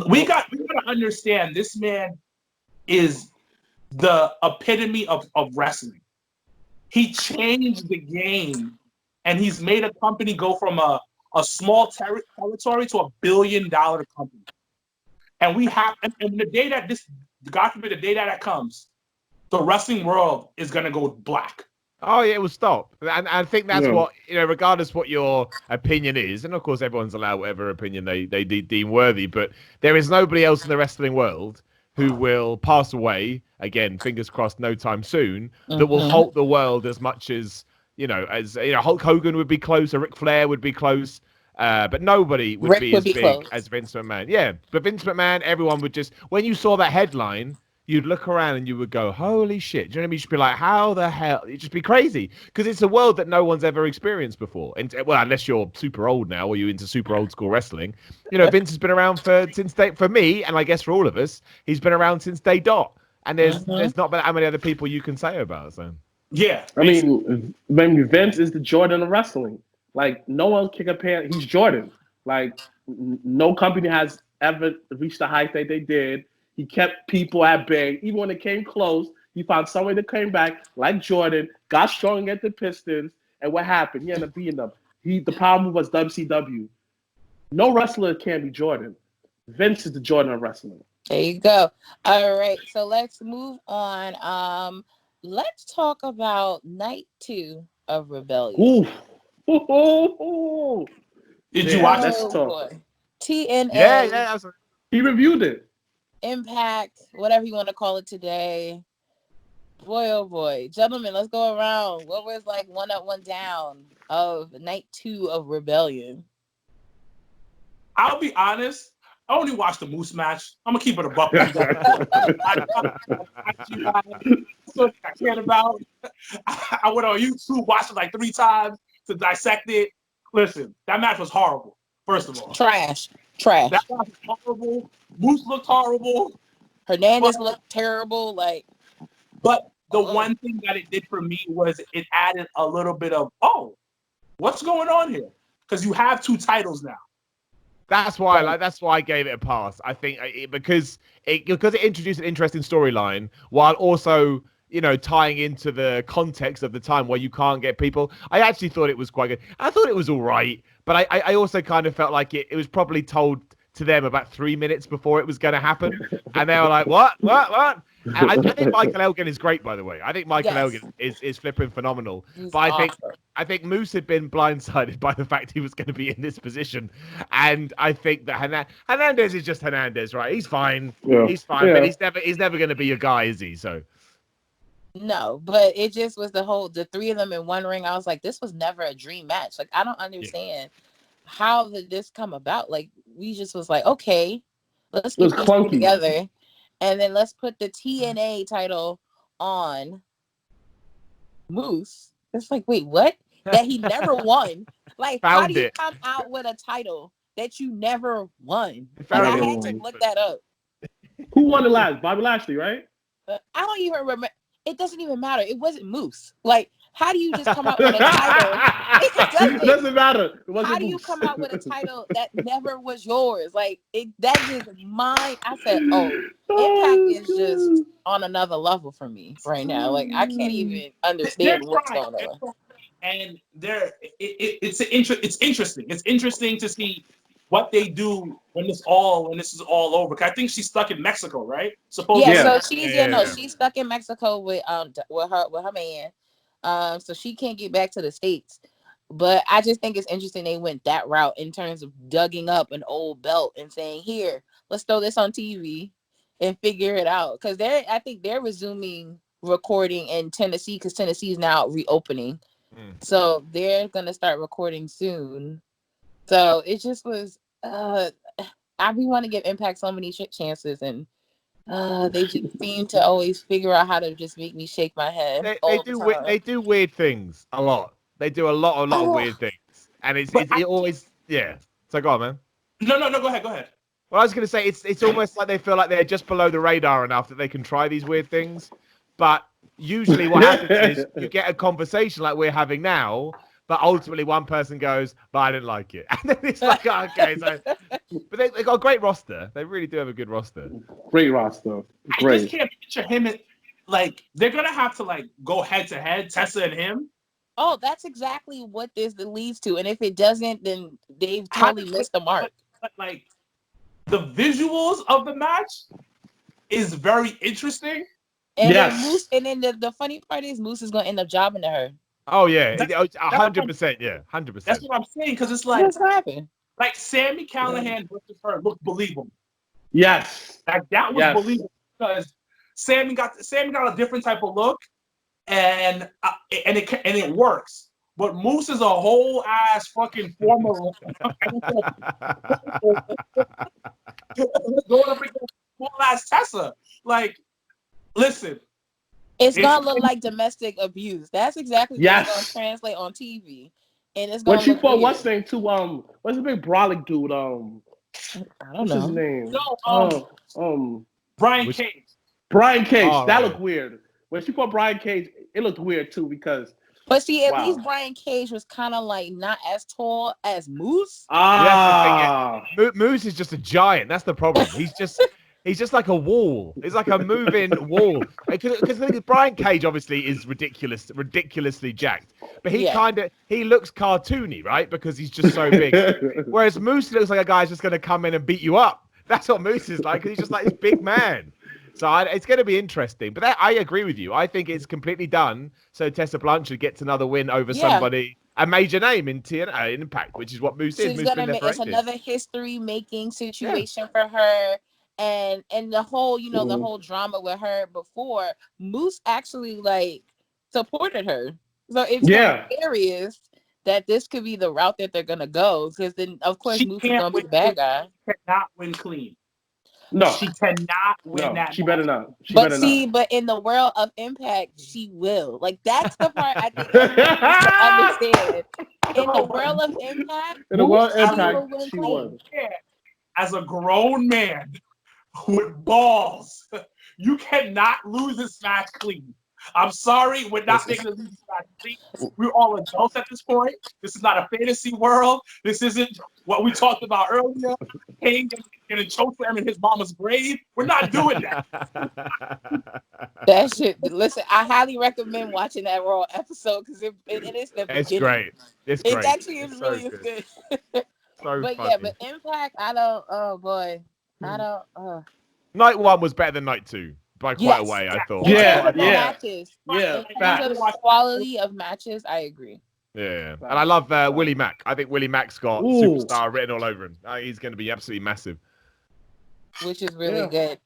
We got to understand this man is the epitome of wrestling. He changed the game, and he's made a company go from a small territory to $1 billion company. And we have, and the day that this, God forbid, the day that comes, the wrestling world is going to go black.
Oh yeah, it will stop, and I think that's what, you know, regardless what your opinion is, and of course everyone's allowed whatever opinion they deem worthy, but there is nobody else in the wrestling world who will pass away, again, fingers crossed, no time soon, that will halt the world as much as Hulk Hogan would be close, or Ric Flair would be close, but nobody would be as big close as Vince McMahon. Yeah, but Vince McMahon, everyone would just, when you saw that headline, you'd look around and you would go, holy shit. Do you know what I mean? You'd just be like, how the hell? It'd just be crazy. Because it's a world that no one's ever experienced before. And well, unless you're super old now or you're into super old school wrestling. You know, Vince has been around for me, and I guess for all of us, he's been around since day dot. And there's not that many other people you can say about it. So.
Yeah.
I mean, Vince is the Jordan of wrestling. Like, no one can compare. He's Jordan. Like, no company has ever reached the height that they did. He kept people at bay. Even when it came close, he found somebody that came back, like Jordan, got strong at the Pistons, and what happened? He ended up beating them. The power move was WCW. No wrestler can be Jordan. Vince is the Jordan of wrestling.
There you go. All right, so let's move on. Let's talk about Night 2 of Rebellion.
Ooh.
Did you watch
that? Boy.
TNA.
Yeah.
He reviewed it.
Impact, whatever you want to call it today. Boy, oh boy. Gentlemen, let's go around. What was like one up, one down of Night 2 of Rebellion?
I'll be honest. I only watched the Moose match. I'm going to keep it a buck. I cared about. I went on YouTube, watched it like 3 times to dissect it. Listen, that match was horrible, first of all.
Trash.
That match was horrible. Moose looked horrible.
Hernandez looked terrible.
But the one thing that it did for me was it added a little bit of, what's going on here? Because you have 2 titles now.
That's why I gave it a pass. I think because it introduced an interesting storyline while also, you know, tying into the context of the time where you can't get people. I actually thought it was quite good. I thought it was all right, but I also kind of felt like it was probably told to them about 3 minutes before it was going to happen, and they were like, "What?" And I think Michael Elgin is great, by the way. I think Michael Elgin is flipping phenomenal.
He's
but
awesome.
I think Moose had been blindsided by the fact he was going to be in this position, and I think that Hernandez is just Hernandez, right? He's fine. He's fine, but he's never going to be your guy, is he? So.
No, but it just was the three of them in one ring. I was like, this was never a dream match. Like, I don't understand how did this come about. Like, we just was like, okay, let's
It was
get these two
clunky.
together, and then let's put the TNA title on Moose. It's like, wait, what? That he never won. Like, how do
Found
you
it.
come out with a title that you never won? Like,
Found
I
it.
had to look that up.
Who won the last? Bobby Lashley, right?
I don't even remember. It doesn't even matter. It wasn't Moose. Like, how do you just come out with a title?
It doesn't matter. It wasn't
How do you
Moose.
come out with a title that never was yours? Like, that just mine. I said, oh, Impact is just on another level for me right now. Like, I can't even understand what's going on.
And it's interesting. It's interesting to see what they do when this is all over. 'Cause I think she's stuck in Mexico, right? Supposedly.
Yeah, so she's stuck in Mexico with her man. So she can't get back to the States. But I just think it's interesting they went that route in terms of digging up an old belt and saying, here, let's throw this on TV and figure it out. Because I think they're resuming recording in Tennessee because Tennessee is now reopening. So they're gonna start recording soon. So it just was we want to give Impact so many chances, and they just seem to always figure out how to just make me shake my head.
They do weird things a lot. They do a lot of weird things, and it always So go on, man.
No, go ahead.
Well, I was going to say it's almost like they feel like they're just below the radar enough that they can try these weird things, but usually what happens is you get a conversation like we're having now, but ultimately one person goes, "But I didn't like it," and then it's like, oh, okay, so. But they got a great roster. They really do have a good roster.
Great roster.
Great. I just can't picture him like they're gonna have to like go head to head, Tessa and him.
Oh, that's exactly what this leads to. And if it doesn't, then they've totally missed the mark.
But like the visuals of the match is very interesting.
And then Moose, and then the funny part is Moose is gonna end up jobbing to her.
Oh yeah, 100%. Yeah, 100%.
That's what I'm saying because it's like
what's happened.
Like Sami Callihan versus her looked believable.
Yes,
like that was believable because Sami got a different type of look. And it works, but Moose is a whole ass fucking former going up against full ass Tessa. Like, listen,
it's gonna look like domestic abuse. That's exactly what's gonna translate on TV, and it's gonna.
When she fought what's name too? What's the big brolic dude?
I don't
what's
know.
His name?
No, Brian Cage.
Brian Cage. That looked weird. When she fought Brian Cage, it looked weird too because.
But see, at least Brian Cage was kind of like not as tall as Moose.
Moose is just a giant. That's the problem. He's just like a wall. He's like a moving wall. Because Brian Cage obviously is ridiculously jacked, but he looks cartoony, right? Because he's just so big. Whereas Moose looks like a guy's just going to come in and beat you up. That's what Moose is like. Because he's just like this big man. So it's going to be interesting. But I agree with you. I think it's completely done. So Tessa Blanchard gets another win over somebody, a major name in TNA Impact, which is what Moose is.
It's another history-making situation for her. And the whole, the whole drama with her before, Moose actually like supported her. So it's hilarious that this could be the route that they're going to go. Because then, of course, Moose is going to be the bad guy.
She cannot win clean.
No,
she cannot win that.
She better not.
But in the world of Impact, she will. Like that's the part I think everyone needs to understand. In the world of Impact,
she would.
As a grown man with balls, you cannot lose this match clean. I'm sorry, we're not making a lose this match clean. We're all adults at this point. This is not a fantasy world. This isn't what we talked about earlier. King getting chokeslam in his mama's grave. We're not doing that.
That shit. Listen, I highly recommend watching that Raw episode because it is the beginning.
It's great. It's great.
It actually is really good.
So
but
funny.
yeah, but Impact, I don't. Oh boy, I don't.
Night 1 was better than Night 2 by quite a way. I thought.
Matches. In terms of quality of matches, I agree.
Yeah, and I love Willie Mack. I think Willie Mack's got superstar written all over him. He's going to be absolutely massive.
Which is really good.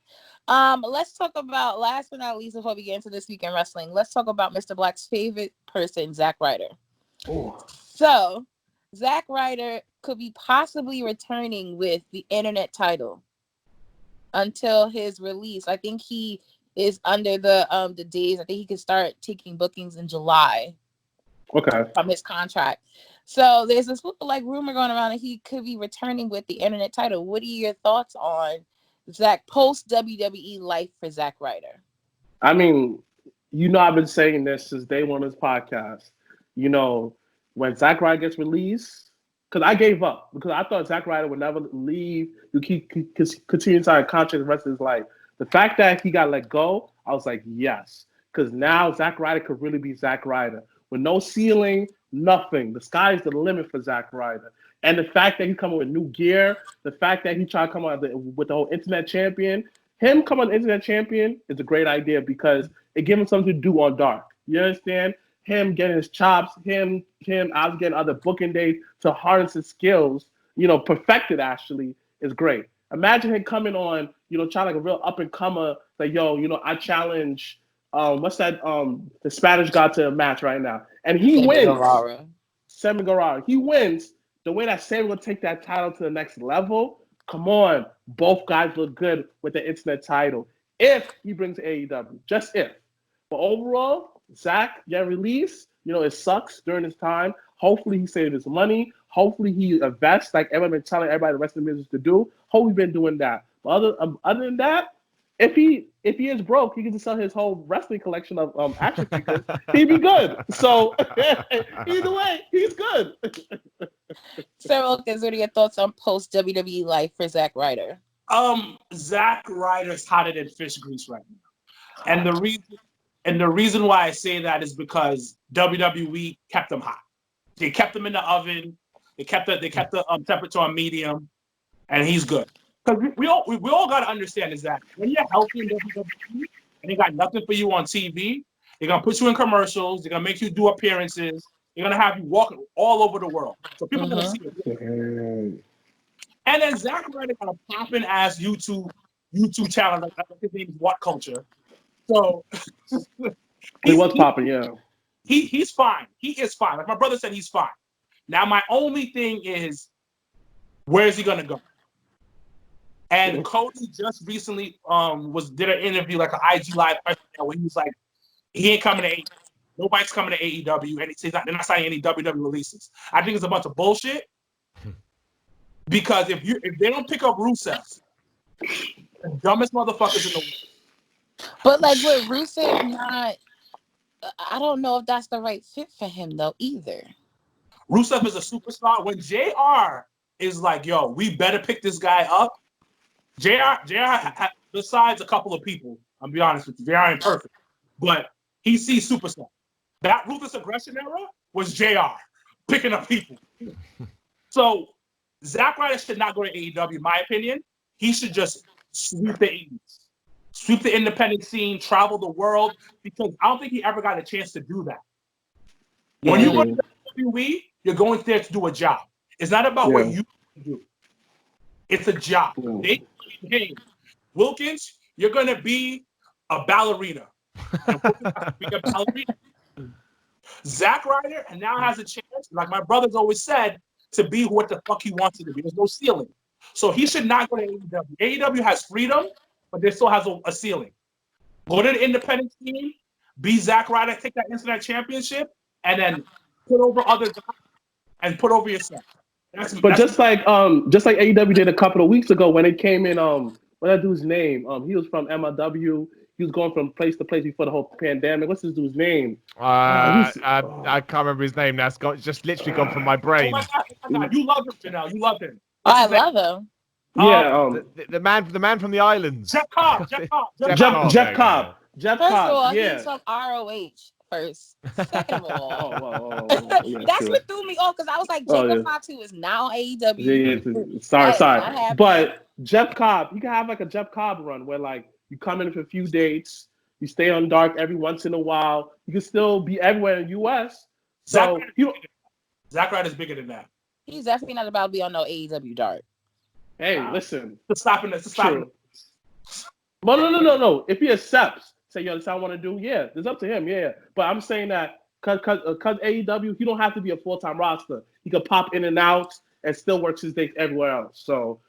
Let's talk about, last but not least, before we get into this week in wrestling, let's talk about Mrblacc's favorite person, Zack Ryder.
Oh.
So, Zack Ryder could be possibly returning with the internet title until his release. I think he is under the days. I think he could start taking bookings in July.
Okay.
From his contract. So there's this rumor going around that he could be returning with the internet title. What are your thoughts on Zack post WWE life for Zack Ryder?
I mean, I've been saying this since day one of this podcast. When Zack Ryder gets released, because I gave up because I thought Zack Ryder would never leave. He continue to sign a contract the rest of his life. The fact that he got let go, I was like, yes, because now Zack Ryder could really be Zack Ryder. With no ceiling, nothing. The sky's the limit for Zack Ryder. And the fact that he's coming with new gear, the fact that he tried to come out with the whole internet champion, him coming on internet champion is a great idea because it gives him something to do on Dark. You understand? Him getting his chops, him I was getting other booking days to harness his skills, perfected actually, is great. Imagine him coming on, trying like a real up and comer, like, I challenge what's that? The Spanish guy to a match right now, and he wins. Sammy Guevara. He wins. The way that Sammy will take that title to the next level. Come on, both guys look good with the internet title. If he brings AEW, just if. But overall, Zack get released. It sucks during this time. Hopefully, he saved his money. Hopefully, he invests like everyone been telling everybody the rest of the business to do. Hopefully, he's been doing that. But other than that. If he is broke, he can just sell his whole wrestling collection of action figures. He'd be good. So either way, he's good.
Sir Wilkins, what are your thoughts on post WWE life for Zack Ryder?
Zack Ryder's hotter than fish grease right now, and the reason why I say that is because WWE kept him hot. They kept him in the oven. They kept the temperature on medium, and he's good. Because we all got to understand is that when you're healthy in WWE and they got nothing for you on TV, they're going to put you in commercials, they're going to make you do appearances, they're going to have you walking all over the world. So people are going to see it. And then Zack Ryder got a popping ass YouTube channel. Like his name is whatculture. So
he was popping, yeah.
He's fine. He is fine. Like my brother said, he's fine. Now my only thing is, where is he going to go? And Cody just recently did an interview, like an IG live, where he was like, he ain't coming to AEW. Nobody's coming to AEW, and they're not signing any WWE releases. I think it's a bunch of bullshit. Because if they don't pick up Rusev, the dumbest motherfuckers in the world.
But like with Rusev, I don't know if that's the right fit for him though either.
Rusev is a superstar. When JR is like, yo, we better pick this guy up. JR, besides a couple of people, I'll be honest with you, JR ain't perfect, but he sees superstar. That ruthless aggression era was JR picking up people. So Zack Ryder should not go to AEW, in my opinion. He should just sweep the indies, sweep the independent scene, travel the world, because I don't think he ever got a chance to do that. When you go to WWE, you're going there to do a job. It's not about what you do. It's a job. Hey, Wilkins, you're going to be a ballerina. Zack Ryder now has a chance, like my brother's always said, to be what the fuck he wants to be. There's no ceiling. So he should not go to AEW. AEW has freedom, but there still has a ceiling. Go to the independent team, be Zack Ryder, take that internet championship, and then put over other guys and put over yourself.
Just like AEW did a couple of weeks ago when it came in, what that dude's name? He was from MLW. He was going from place to place before the whole pandemic. What's this dude's name?
I can't remember his name. That's just literally gone from my brain.
Oh my God. You love him, Janelle. You love him.
I love him.
Yeah,
the man from the islands.
Jeff Cobb.
Jeff Cobb.
First of all, he took ROH first. Second of all, that's what threw me off because I was like, Jacob Fatu is now AEW.
Sorry. But Jeff Cobb, you can have like a Jeff Cobb run where like you come in for a few dates, you stay on Dark every once in a while. You can still be everywhere in the US. So
Zack Ryder's bigger than that.
He's definitely not about to be on no AEW Dark.
Hey, listen.
To stop him.
No. If he accepts, say, yo, this I want to do, yeah, it's up to him, yeah. But I'm saying that because AEW, he don't have to be a full-time roster. He could pop in and out and still work his days everywhere else. So,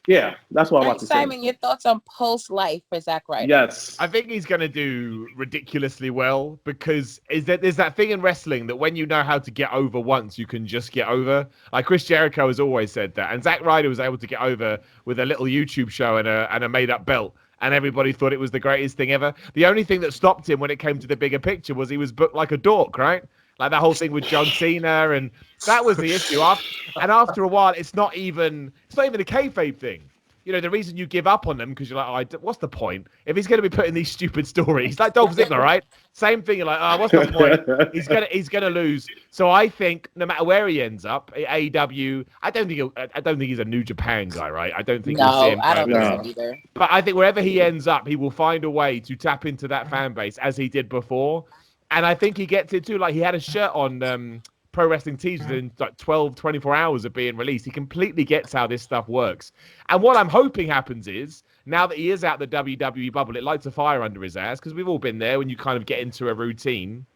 yeah, that's what I want to say.
Simon, your thoughts on post-life for Zack Ryder?
Yes.
I think he's going to do ridiculously well because there's that thing in wrestling that when you know how to get over once, you can just get over. Like Chris Jericho has always said that. And Zack Ryder was able to get over with a little YouTube show and a made-up belt. And everybody thought it was the greatest thing ever. The only thing that stopped him when it came to the bigger picture was he was booked like a dork, right? Like that whole thing with John Cena, and that was the issue. And after a while, it's not even a kayfabe thing. You know, the reason you give up on them because you're like, what's the point? If he's going to be putting these stupid stories, like Dolph Ziggler, right? Same thing. You're like, what's the point? He's gonna lose. So I think no matter where he ends up, AEW, I don't think he's a New Japan guy, right? I don't think we'll see him.
I don't think so either.
But I think wherever he ends up, he will find a way to tap into that fan base as he did before. And I think he gets it too. Like he had a shirt on Pro Wrestling Tees within like 12, 24 hours of being released. He completely gets how this stuff works. And what I'm hoping happens is, now that he is out the WWE bubble, it lights a fire under his ass, because we've all been there when you kind of get into a routine.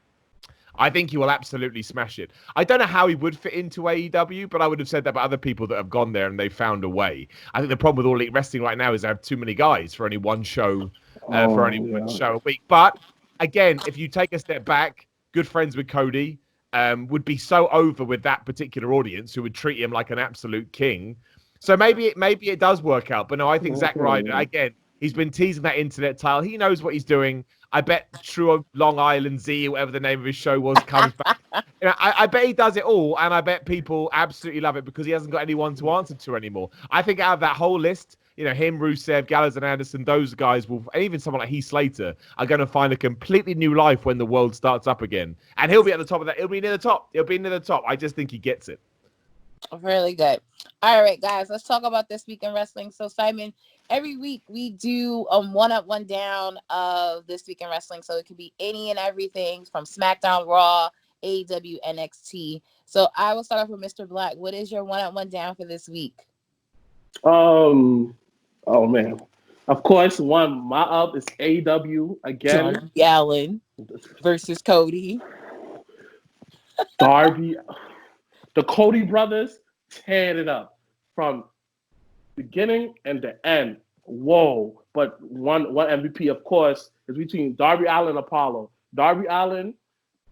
I think he will absolutely smash it. I don't know how he would fit into AEW, but I would have said that about other people that have gone there and they've found a way. I think the problem with All Elite Wrestling right now is they have too many guys for only one show, one show a week. But again, if you take a step back, good friends with Cody, would be so over with that particular audience who would treat him like an absolute king. So maybe it does work out. But no, I think Zack Ryder, again, he's been teasing that internet title. He knows what he's doing. I bet True Long Island Z, whatever the name of his show was, comes back. You know, I bet he does it all, and I bet people absolutely love it because he hasn't got anyone to answer to anymore. I think out of that whole list, you know, him, Rusev, Gallows, and Anderson, those guys will, and even someone like Heath Slater, are going to find a completely new life when the world starts up again. And he'll be at the top of that. He'll be near the top. I just think he gets it.
Really good. All right, guys, let's talk about this week in wrestling. So, Simon, every week we do a one up, one down of this week in wrestling. So it could be any and everything from SmackDown, Raw, AEW, NXT. So I will start off with Mr. Black. What is your one up, one down for this week?
Oh man, of course, my up is AEW again.
John Gallen versus Cody.
Darby, the Cody brothers tearing it up from beginning and the end. Whoa! But one MVP, of course, is between Darby Allin and Apollo. Darby Allin.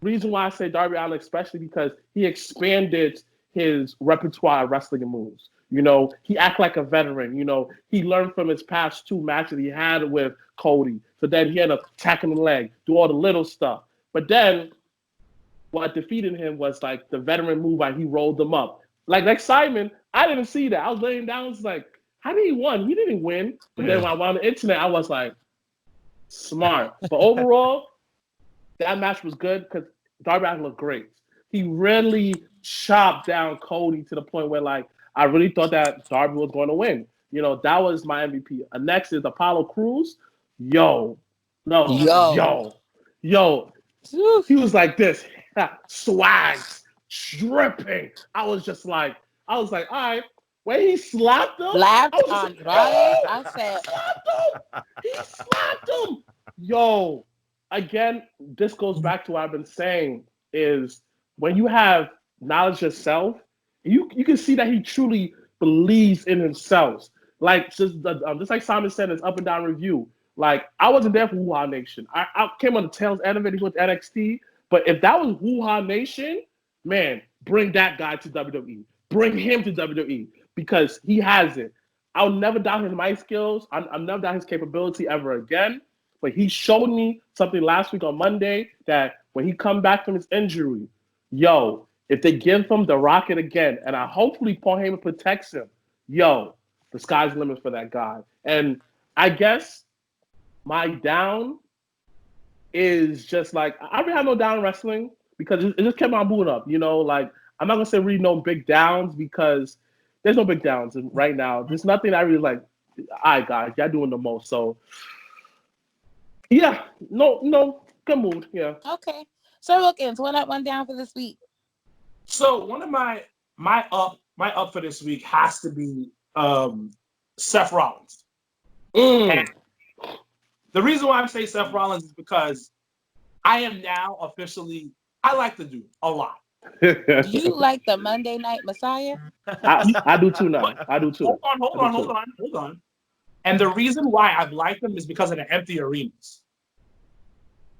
Reason why I say Darby Allin, especially because he expanded his repertoire of wrestling moves. You know, he act like a veteran. You know, he learned from his past 2 matches he had with Cody. So then he ended up attacking the leg, do all the little stuff. But then what defeated him was like the veteran move where he rolled them up. Like Simon, I didn't see that. I was laying down, I was like, how did he win? He didn't win. But then when I went on the internet, I was like, smart. But overall, that match was good because Darby Allin looked great. He really chopped down Cody to the point where, like, I really thought that Darby was going to win. You know, that was my MVP. Next is Apollo Crews. Yo. He was like this. Swags. Dripping. I was like, all right. When he slapped him.
I said.
He slapped him. Yo. Again, this goes back to what I've been saying is when you have knowledge yourself, you can see that he truly believes in himself. Like just like Simon said in his up and down review, like I wasn't there for Hoo-Ha Nation. I came on the tails end of it. He went to NXT, but if that was Hoo-Ha Nation, man, bring that guy to WWE. Bring him to WWE because he has it. I'll never doubt his mic skills. I'll never doubt his capability ever again. But he showed me something last week on Monday that when he come back from his injury, yo, if they give him the rocket again, and hopefully Paul Heyman protects him, yo, the sky's the limit for that guy. And I guess my down is just like, I really have no down in wrestling because it just kept my mood up. You know, like, I'm not going to say really no big downs because there's no big downs right now. There's nothing I really like, all right, guys, y'all doing the most. So, yeah, no, good mood, yeah.
Okay. So, Wilkins, one up, one down for this week.
So one of my up for this week has to be Seth Rollins. The reason why I'm saying Seth Rollins is because I am now officially, I like the dude a lot.
Do you like the Monday Night Messiah?
I do too now. I do too.
Hold on. And the reason why I've liked him is because of the empty arenas.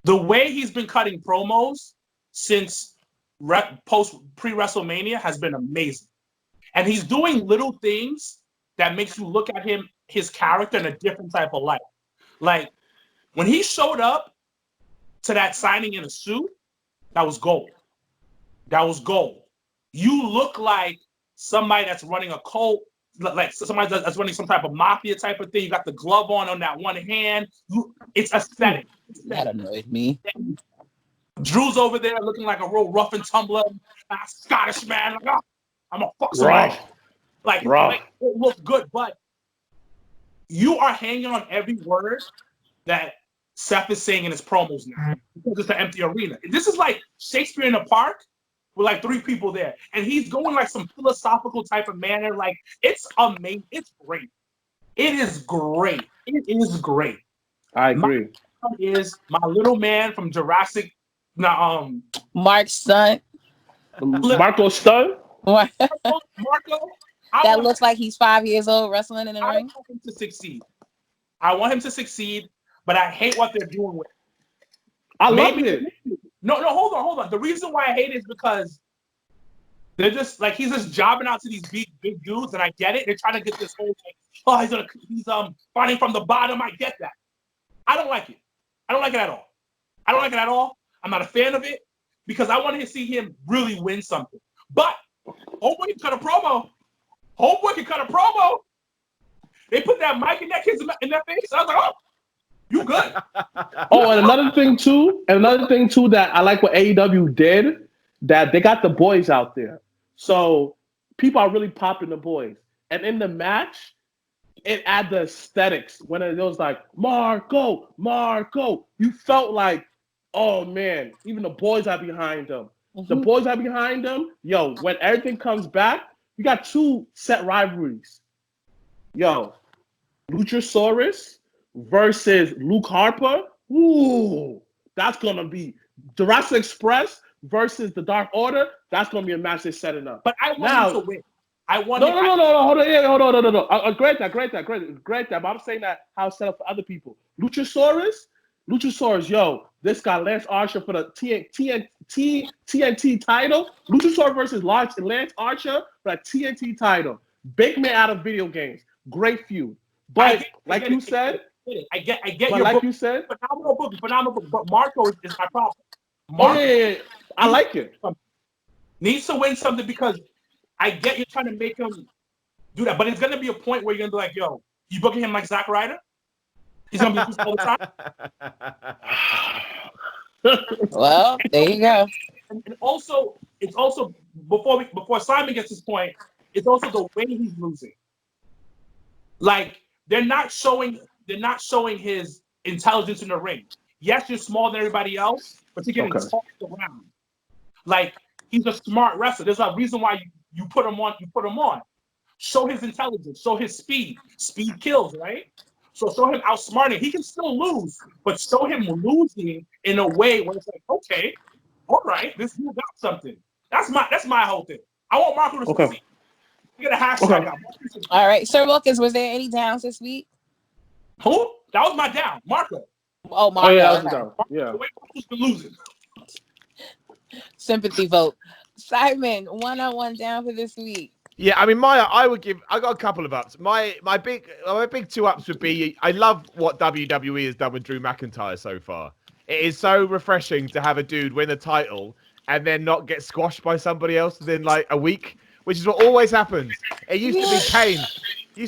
The way he's been cutting promos since pre-WrestleMania has been amazing. And he's doing little things that makes you look at him, his character, in a different type of light. Like, when he showed up to that signing in a suit, that was gold. That was gold. You look like somebody that's running a cult, like somebody that's running some type of mafia type of thing. You got the glove on that one hand. It's aesthetic.
That annoyed me.
Drew's over there looking like a real rough and tumbler, Scottish man. Like, I'm gonna fuck some
Rough.
like it looks good, but you are hanging on every word that Seth is saying in his promos now because it's an empty arena. This is like Shakespeare in a park with like 3 people there, and he's going like some philosophical type of manner. Like, it's amazing. It's great. It is great. It is great.
I agree.
Is my little man from Jurassic?
Mark's son.
Marco Stunt.
Marco.
That looks like he's 5 years old wrestling in the ring.
I want him to succeed. I want him to succeed, but I hate what they're doing with it.
I love it.
No, hold on. The reason why I hate it is because they're just like, he's just jobbing out to these big dudes, and I get it. They're trying to get this whole like, he's fighting from the bottom. I get that. I don't like it. I don't like it at all. I'm not a fan of it because I want to see him really win something. But Homeboy can cut a promo. They put that mic in that kid's in their face. I was like, oh, you good.
Oh, and another thing too that I like what AEW did, that they got the boys out there. So people are really popping the boys. And in the match, it added the aesthetics when it was like, Marco. You felt like, oh man, even the boys are behind them. Mm-hmm. The boys are behind them. Yo, when everything comes back, you got 2 set rivalries. Yo, Luchasaurus versus Luke Harper. Ooh, that's gonna be Jurassic Express versus the Dark Order. That's gonna be a match they're setting up.
But I want him to win.
No. Hold on. Great that. But I'm saying that how it's set up for other people. Luchasaurus, yo, this guy Lance Archer for the TNT title. Luchasaurus versus Lance Archer for the TNT title. Big man out of video games. Great feud. But like you said,
I get your
like
book,
you said,
phenomenal book. But Marco is my problem.
Yeah. I like it.
Needs to win something because I get you're trying to make him do that, but it's gonna be a point where you're gonna be like, yo, you booking him like Zack Ryder? He's gonna be all the time.
Well, there you go.
And also, it's also before Simon gets his point, it's also the way he's losing. Like, they're not showing his intelligence in the ring. Yes, you're smaller than everybody else, but you're getting tossed around. Like, he's a smart wrestler. There's a reason why you put him on. Show his intelligence, show his speed. Speed kills, right? So show him outsmarting. He can still lose, but show him losing in a way where it's like, okay, all right, this dude got something. That's my whole thing. I want Marco to succeed. Get a hashtag out.
All right, Sir Wilkins, was there any downs this week?
Who? That was my down, Marco.
Oh, Marco.
Oh yeah, that was down. Yeah.
Marco's been losing.
Sympathy vote. Simon, 1-on-1 down for this week.
Yeah, I mean, I got a couple of ups. My big 2 ups would be, I love what WWE has done with Drew McIntyre so far. It is so refreshing to have a dude win a title and then not get squashed by somebody else within like a week, which is what always happens. It used to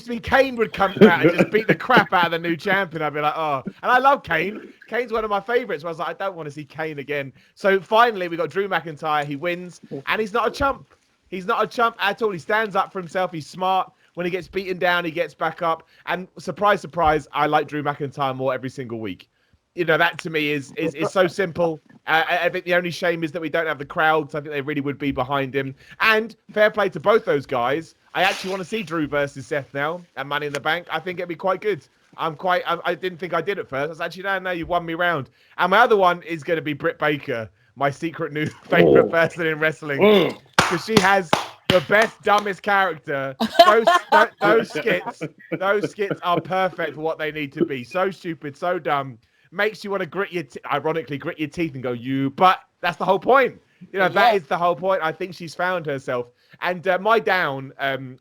be Kane would come out and just beat the crap out of the new champion. I'd be like, oh. And I love Kane. Kane's one of my favorites. So I was like, I don't want to see Kane again. So finally, we got Drew McIntyre. He wins, and he's not a chump. He's not a chump at all. He stands up for himself. He's smart. When he gets beaten down, he gets back up. And surprise, surprise, I like Drew McIntyre more every single week. You know, that to me is so simple. I think the only shame is that we don't have the crowds. I think they really would be behind him. And fair play to both those guys. I actually want to see Drew versus Seth now at Money in the Bank. I think it'd be quite good. I didn't think I did at first. I was actually, no, you won me round. And my other one is going to be Britt Baker, my secret new favorite person in wrestling, because she has the best, dumbest character. Those skits are perfect for what they need to be. So stupid, so dumb. Makes you want to ironically grit your teeth and go, but that's the whole point. That is the whole point. I think she's found herself. And my down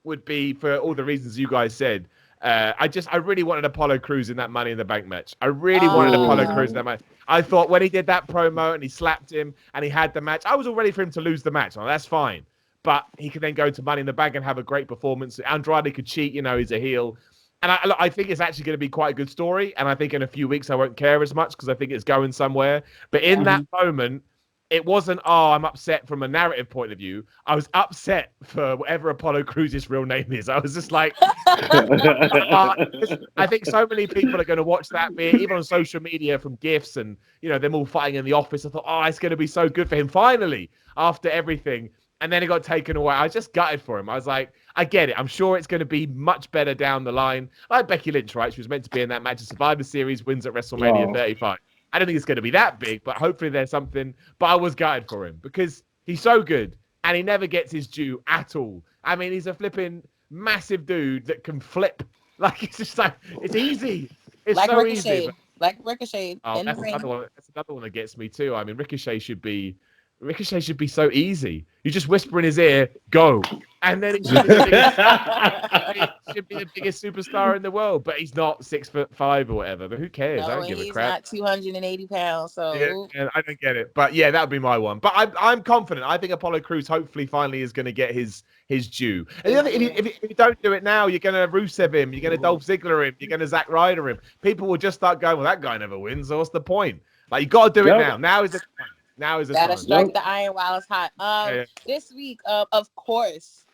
would be for all the reasons you guys said. I really wanted Apollo Crews in that Money in the Bank match. I really wanted Apollo Crews in that match. I thought when he did that promo and he slapped him and he had the match, I was all ready for him to lose the match. Well, that's fine. But he could then go to Money in the Bank and have a great performance. Andrade could cheat, he's a heel. And I think it's actually going to be quite a good story. And I think in a few weeks I won't care as much because I think it's going somewhere. But in that moment, it wasn't, I'm upset from a narrative point of view. I was upset for whatever Apollo Crews' real name is. I was just like, I think so many people are going to watch that bit, even on social media from GIFs and, them all fighting in the office. I thought, it's going to be so good for him finally after everything. And then it got taken away. I was just gutted for him. I was like, I get it. I'm sure it's going to be much better down the line. Like Becky Lynch, right? She was meant to be in that match of Survivor Series, wins at WrestleMania 35. I don't think it's going to be that big, but hopefully there's something. But I was gutted for him because he's so good and he never gets his due at all. I mean, he's a flipping massive dude that can flip. Like, it's just like, it's easy. It's
like
so
Ricochet.
easy.
Like Ricochet.
Oh, that's another one that gets me too. I mean, Ricochet should be so easy. You just whisper in his ear, go. And then he should be the biggest superstar in the world. But he's not 6'5" or whatever. But who cares? I don't give a crap.
He's not 280 pounds. So
yeah, I don't get it. But yeah, that would be my one. But I'm confident. I think Apollo Crews hopefully finally is going to get his due. And the other, if you don't do it now, you're going to Rusev him. You're going to Dolph Ziggler him. You're going to Zack Ryder him. People will just start going, well, that guy never wins. So what's the point? Like, you got to do it now. Now is the time.
Gotta strike the iron while it's hot. This week, of course,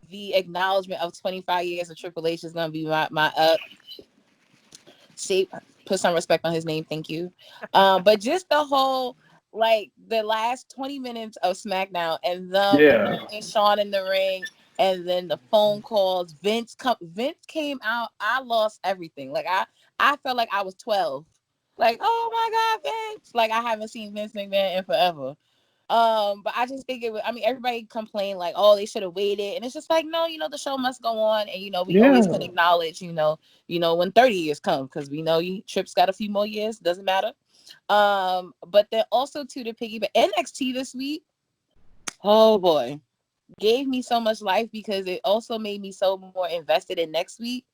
the acknowledgement of 25 years of Triple H is gonna be my put some respect on his name, thank you. But just the whole the last 20 minutes of SmackDown and them and Shawn in the ring, and then the phone calls. Vince came out. I lost everything. I felt like I was 12. Like, oh my God, Vince! Like, I haven't seen Vince McMahon in forever. But I just think everybody complained like, oh, they should have waited, and it's just like, no, the show must go on, and we always can acknowledge, when 30 years come, because we know Tripp's got a few more years, doesn't matter. But then also to the piggyback, NXT this week, oh boy, gave me so much life because it also made me so more invested in next week.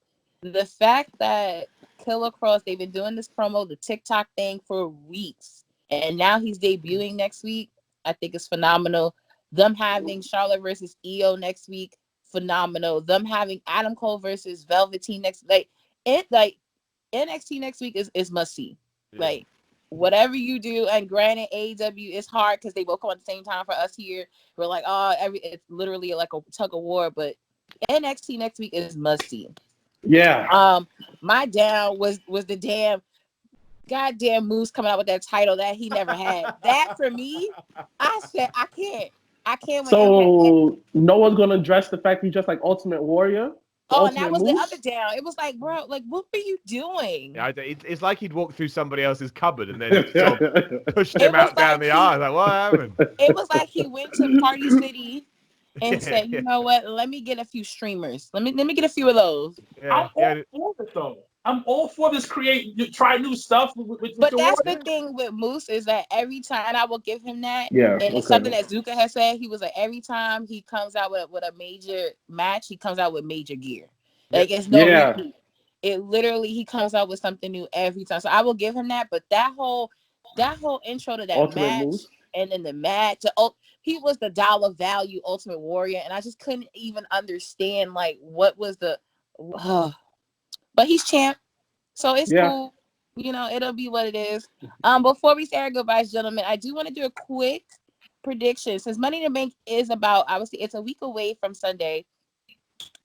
The fact that Killer Cross, they've been doing this promo, the TikTok thing for weeks, and now he's debuting next week. I think it's phenomenal. Them having Charlotte versus Io next week, phenomenal. Them having Adam Cole versus Velveteen next, NXT next week is must see. Yeah. Whatever you do, and granted, AEW is hard because they both come at the same time for us here. We're like, it's literally like a tug of war, but NXT next week is must see.
Yeah.
My down was the goddamn Moose coming out with that title that he never had. That for me, I said I can't.
So no one's gonna address the fact he's just like Ultimate Warrior.
And that was Moose? The other down. It was like, bro, what were you doing?
Yeah, it's like he'd walked through somebody else's cupboard and then sort of pushed him out down the aisle. Like, what happened?
It was like he went to Party City and said, you know what? Let me get a few streamers. Let me get a few of those.
Yeah, I'm all for it though. I'm all for this. Try new stuff.
But that's the thing with Moose is that every time, and I will give him that.
Yeah,
and it's something that Zuka has said. He was like, every time he comes out with a major match, he comes out with major gear. Like it's no repeat. It literally, he comes out with something new every time. So I will give him that. But that whole intro to that Ultimate match Moose. And then the match, he was the dollar value Ultimate Warrior, and I just couldn't even understand what was the. But he's champ, so it's cool. It'll be what it is. Before we say our goodbyes, gentlemen, I do want to do a quick prediction. Since Money in the Bank is obviously it's a week away from Sunday.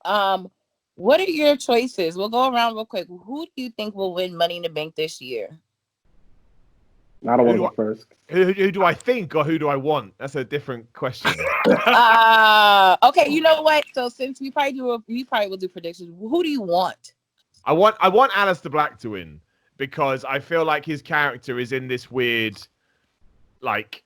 What are your choices? We'll go around real quick. Who do you think will win Money in the Bank this year?
I don't want to go first.
Who do I think or who do I want? That's a different question.
Okay, you know what? So since we probably will do predictions, who do you want?
I want Aleister Black to win because I feel like his character is in this weird, like,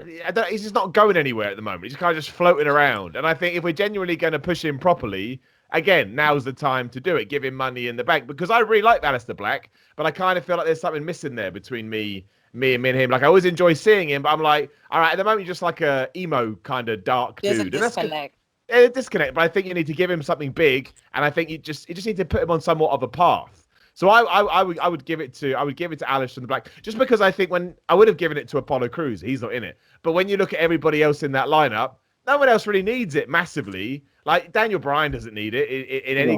he's just not going anywhere at the moment. He's kind of just floating around. And I think if we're genuinely going to push him properly, again, now's the time to do it. Give him money in the bank because I really like Aleister Black, but I kind of feel like there's something missing there between me and him. Like I always enjoy seeing him, but I'm like, all right, at the moment you're just like a emo kind of dark
There's
dude.
a disconnect.
A disconnect, but I think you need to give him something big, and I think you just need to put him on somewhat of a path. So I would give it to Aleister Black just because I think when I would have given it to Apollo Crews, he's not in it. But when you look at everybody else in that lineup, no one else really needs it massively. Like Daniel Bryan doesn't need it in any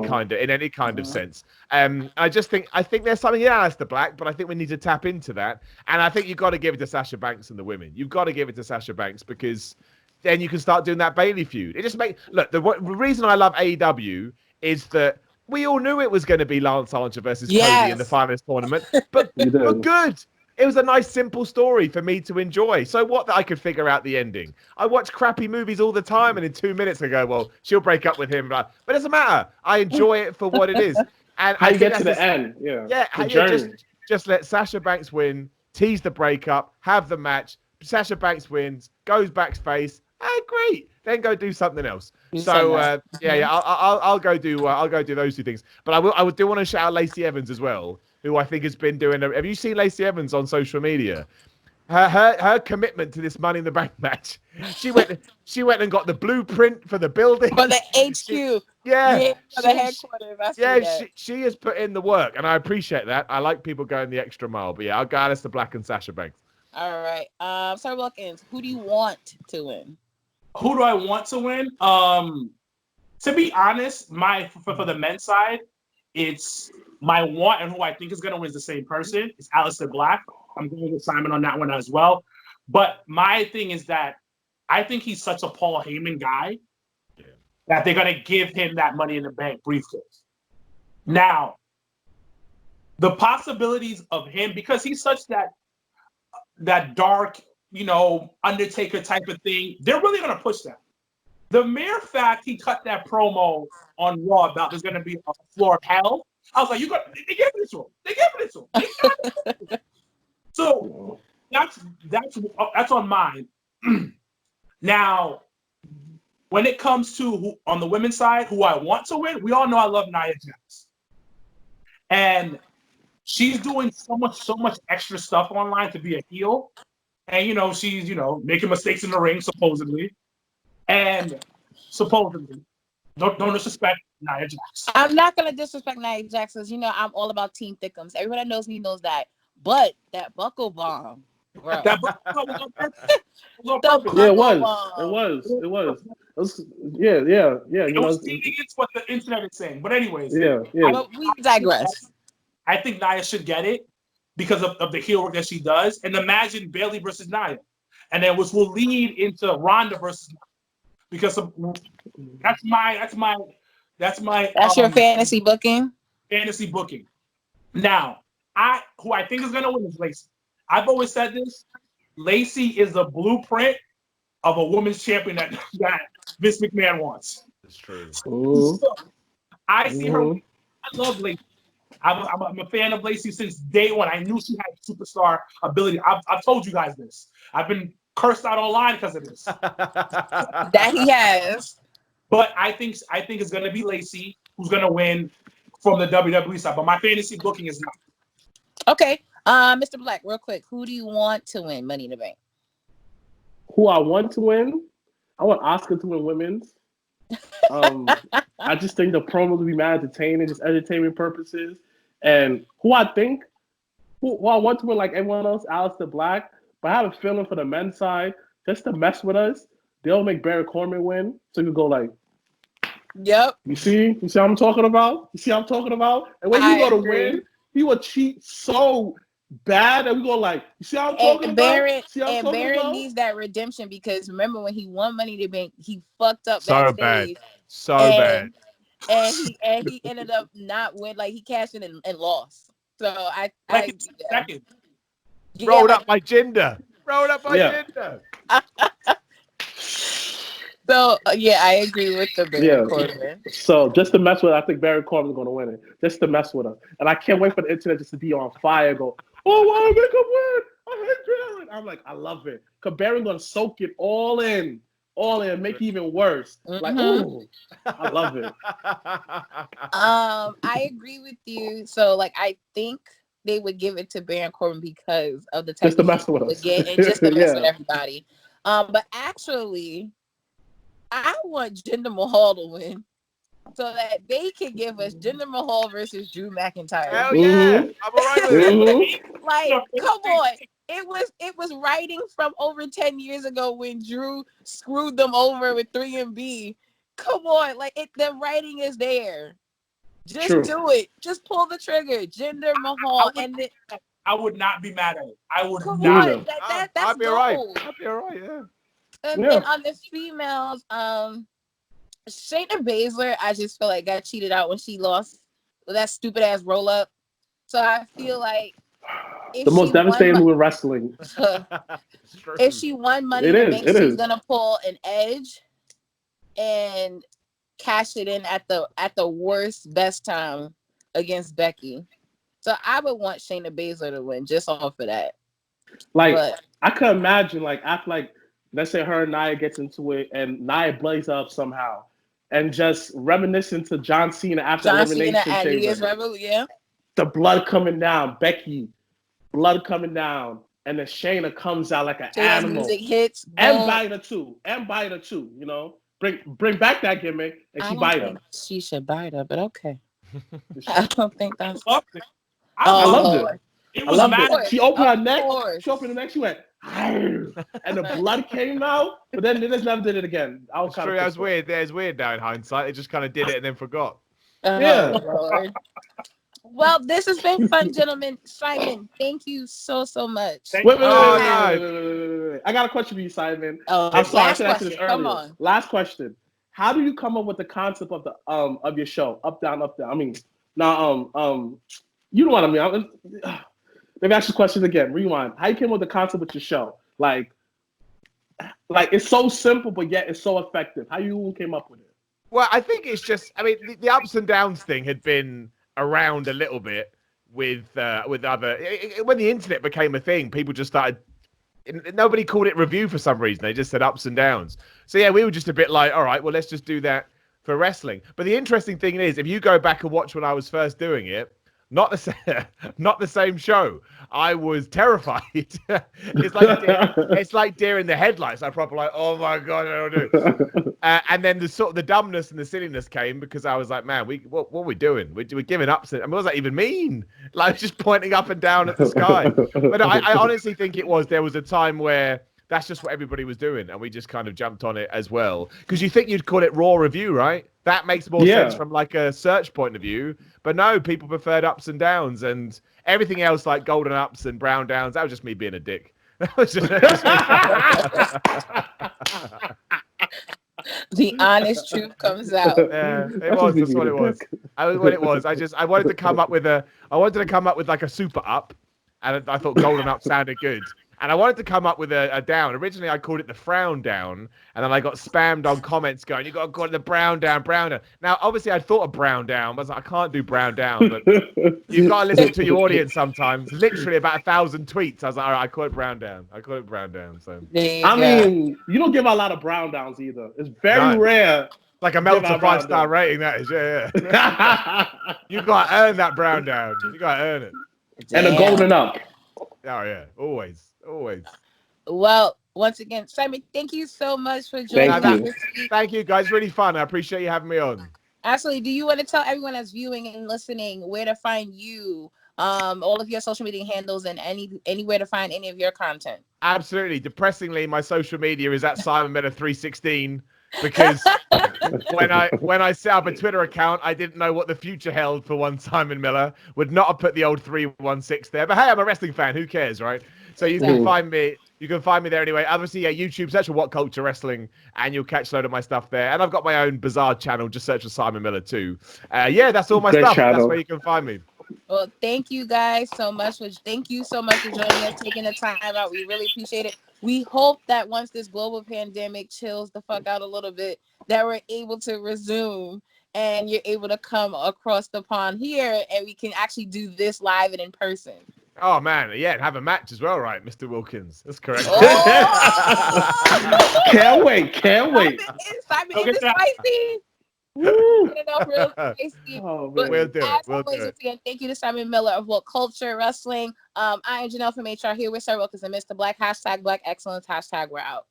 kind of sense. I think there's something in Aleister Black, but I think we need to tap into that. And I think you've got to give it to Sasha Banks and the women. You've got to give it to Sasha Banks because then you can start doing that Bayley feud. It just the reason I love AEW is that we all knew it was going to be Lance Archer versus Cody in the finals tournament, but good. It was a nice, simple story for me to enjoy. So what that I could figure out the ending. I watch crappy movies all the time, and in 2 minutes I go, well, she'll break up with him. But it doesn't matter. I enjoy it for what it is. And
how you get to the end.
Just let Sasha Banks win, tease the breakup, have the match. Sasha Banks wins, goes backspace. Great. Then go do something else. I'll go do those two things. But I do want to shout out Lacey Evans as well, who I think has been doing. Have you seen Lacey Evans on social media? Her commitment to this Money in the Bank match. She went and got the blueprint for the building,
for the HQ. For the headquarters.
She has put in the work, and I appreciate that. I like people going the extra mile. But yeah, I'll go Aleister Black and Sasha Banks.
All right. Sir Wilkins, who do you want to win?
Who do I want to win? To be honest, for the men's side, it's my want and who I think is going to win is the same person. It's Aleister Black. I'm going with Simon on that one as well. But my thing is that I think he's such a Paul Heyman guy that they're going to give him that Money in the Bank briefcase. Now, the possibilities of him, because he's such that dark, Undertaker type of thing, they're really going to push that. The mere fact he cut that promo on Raw about there's going to be a floor of hell, I was like, they gave it to him. They gave it to him. So that's on mine. Now, when it comes to on the women's side, who I want to win, we all know I love Nia Jax. And she's doing so much extra stuff online to be a heel. And, she's, making mistakes in the ring, supposedly. And supposedly, don't disrespect Nia Jax.
I'm not going to disrespect Nia Jax because, I'm all about Team Thickums. Everybody that knows me knows that. But that buckle bomb, bro.
That buckle bomb was on purpose.
It was.
Don't speak against what the internet is saying. But anyways.
But we digress.
I think Nia should get it because of the heel work that she does. And imagine Bayley versus Nia. And then which will lead into Ronda versus Nia. Because that's
your fantasy booking?
Fantasy booking. Now, who I think is going to win is Lacey. I've always said this. Lacey is the blueprint of a women's champion that Vince McMahon wants.
That's true.
So, I see her. I love Lacey. I'm a fan of Lacey since day one. I knew she had superstar ability. I've told you guys this. I've been cursed out online because of this.
That he has.
But I think it's going to be Lacey who's going to win from the WWE side. But my fantasy booking is not.
Okay. Mr. Black, real quick. Who do you want to win Money in the Bank?
Who I want to win? I want Asuka to win women's. I just think the promos will be mad entertaining, just entertainment purposes. And who I want to win, like everyone else, Aleister Black. But I have a feeling for the men's side, just to mess with us, they'll make Barry Corbin win. So you can go like,
yep.
You see what I'm talking about? And when he go to win, he will cheat so bad that we go like, you see how I'm talking about?
Baron needs that redemption because remember when he won Money in the Bank, he fucked up
so
backstage.
Bad.
And he ended up not win, like he cashed in and lost. So I
second.
Rolled up my gender.
So yeah, I agree with the Baron
Yeah.
Corbin.
So just to mess with her, I think Baron Corbin's going to win it. Just to mess with her. And I can't wait for the internet just to be on fire. Go, oh, why make him win? I hate Baron. I'm like, I love it. Because Baron's going to soak it all in, make it even worse. Like, ooh, I love it.
I agree with you. So like, I think they would give it to Baron Corbin because of the type
Just to
of
mess
heat
with
he
us.
would get and just to mess
Yeah.
with everybody. But actually, I want Jinder Mahal to win so that they can give us Jinder Mahal versus Drew McIntyre.
Hell yeah, I'm alright with it.
Like, come on. It was writing from over 10 years ago when Drew screwed them over with 3MB. Come on, like the writing is there. Just
True.
do it. Just pull the trigger. Jinder Mahal
I would not be mad at it. I would
come
not.
on. That's
I'd be alright.
gold.
I'd be alright, yeah.
And on the females, Shayna Baszler, I just feel like got cheated out when she lost with that stupid ass roll up. So I feel like
the most devastating move in wrestling.
If she won Money in the Bank, she's gonna pull an Edge and cash it in at the worst best time against Becky. So I would want Shayna Baszler to win just off of that.
Like, I could imagine, like, after, like, let's say her and Nia gets into it and Nia blazes up somehow and just reminiscing to John Cena after Elimination Chamber.
Yeah.
The blood coming down, Becky, blood coming down, and then Shayna comes out like an animal.
Music hits.
And bite her too, you know? Bring back that gimmick and she bite her.
She should bite her, but okay. I don't think that's...
I loved it.
It
I
was
loved
mad.
it. She opened her neck. She opened her neck. She went, and the blood came out. But then they just never did it again. I was kind of.
That was weird. That was weird now in hindsight. They just kind of did it and then forgot.
Yeah.
Lord. Well, this has been fun, gentlemen. Simon, thank you so much.
Wait. I got a question for you, Simon. I'm sorry. I should answer this earlier.
Come on.
Last question. How do you come up with the concept of the of your show? Up, down, up, down. I mean, now you know what I mean. Let me ask you questions again. Rewind. How you came up with the concept of your show? Like it's so simple, but yet it's so effective. How you came up with it?
Well, I think it's just. I mean, the ups and downs thing had been around a little bit with other. When the internet became a thing, people just started. Nobody called it review for some reason. They just said ups and downs. So yeah, we were just a bit like, all right, well, let's just do that for wrestling. But the interesting thing is, if you go back and watch when I was first doing it. Not the same show. I was terrified. It's like deer in the headlights. I'm probably like, oh my god, I don't do. And then the dumbness and the silliness came because I was like, man, what are we doing? We're giving up. I mean, what does that even mean? Like just pointing up and down at the sky. But I honestly think there was a time where that's just what everybody was doing, and we just kind of jumped on it as well. Because you think you'd call it raw review, right? That makes more sense from like a search point of view. But no, people preferred ups and downs, and everything else like golden ups and brown downs. That was just me being a dick.
The honest truth comes out.
Yeah, it was. That's what it was. I wanted to come up with like a super up, and I thought golden up sounded good. And I wanted to come up with a down. Originally, I called it the frown down, and then I got spammed on comments going, "You got to call it the brown down, brown down." Now, obviously, I thought of brown down, but I was like, I can't do brown down. But you've got to listen to your audience sometimes. Literally about 1,000 tweets. I was like, all right, I call it brown down. So
I mean, you don't give a lot of brown downs either. It's very rare.
Like a Meltzer 5-star rating, that is. Yeah. You got to earn that brown down. You got to earn it.
And a golden up.
Oh yeah, always.
Well, once again, Simon, thank you so much for joining us this week.
Thank you, guys. Really fun. I appreciate you having me on.
Absolutely. Do you want to tell everyone that's viewing and listening where to find you, all of your social media handles, and anywhere to find any of your content?
Absolutely. Depressingly, my social media is at Simon Miller 316 because when I set up a Twitter account, I didn't know what the future held for one Simon Miller. Would not have put the old 316 there. But hey, I'm a wrestling fan. Who cares, right? So you can find me. You can find me there anyway. Obviously, yeah, YouTube, search for What Culture Wrestling, and you'll catch a load of my stuff there. And I've got my own bizarre channel. Just search for Simon Miller too. Yeah, that's all my stuff. That's where you can find me.
Well, thank you guys so much. Thank you so much for joining us, taking the time out. We really appreciate it. We hope that once this global pandemic chills the fuck out a little bit, that we're able to resume and you're able to come across the pond here and we can actually do this live and in person.
Oh man, yeah, and have a match as well, right, Mr. Wilkins? That's correct.
Oh!
Can't wait.
Simon, is it spicy? Woo! Real spicy.
Oh,
But
We'll do it.
as
We'll
always,
do it.
again, thank you to Simon Miller of What Culture Wrestling. I am Janelle from HR here with Sir Wilkins and Mr. Black. # Black Excellence. # We're out.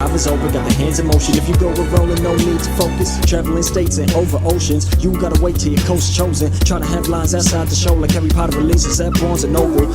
I was over, got the hands in motion. If you go with rolling, no need to focus. Traveling states and over oceans. You gotta wait till your coast chosen. Try to have lines outside the show like Harry Potter releases at Barnes & Noble.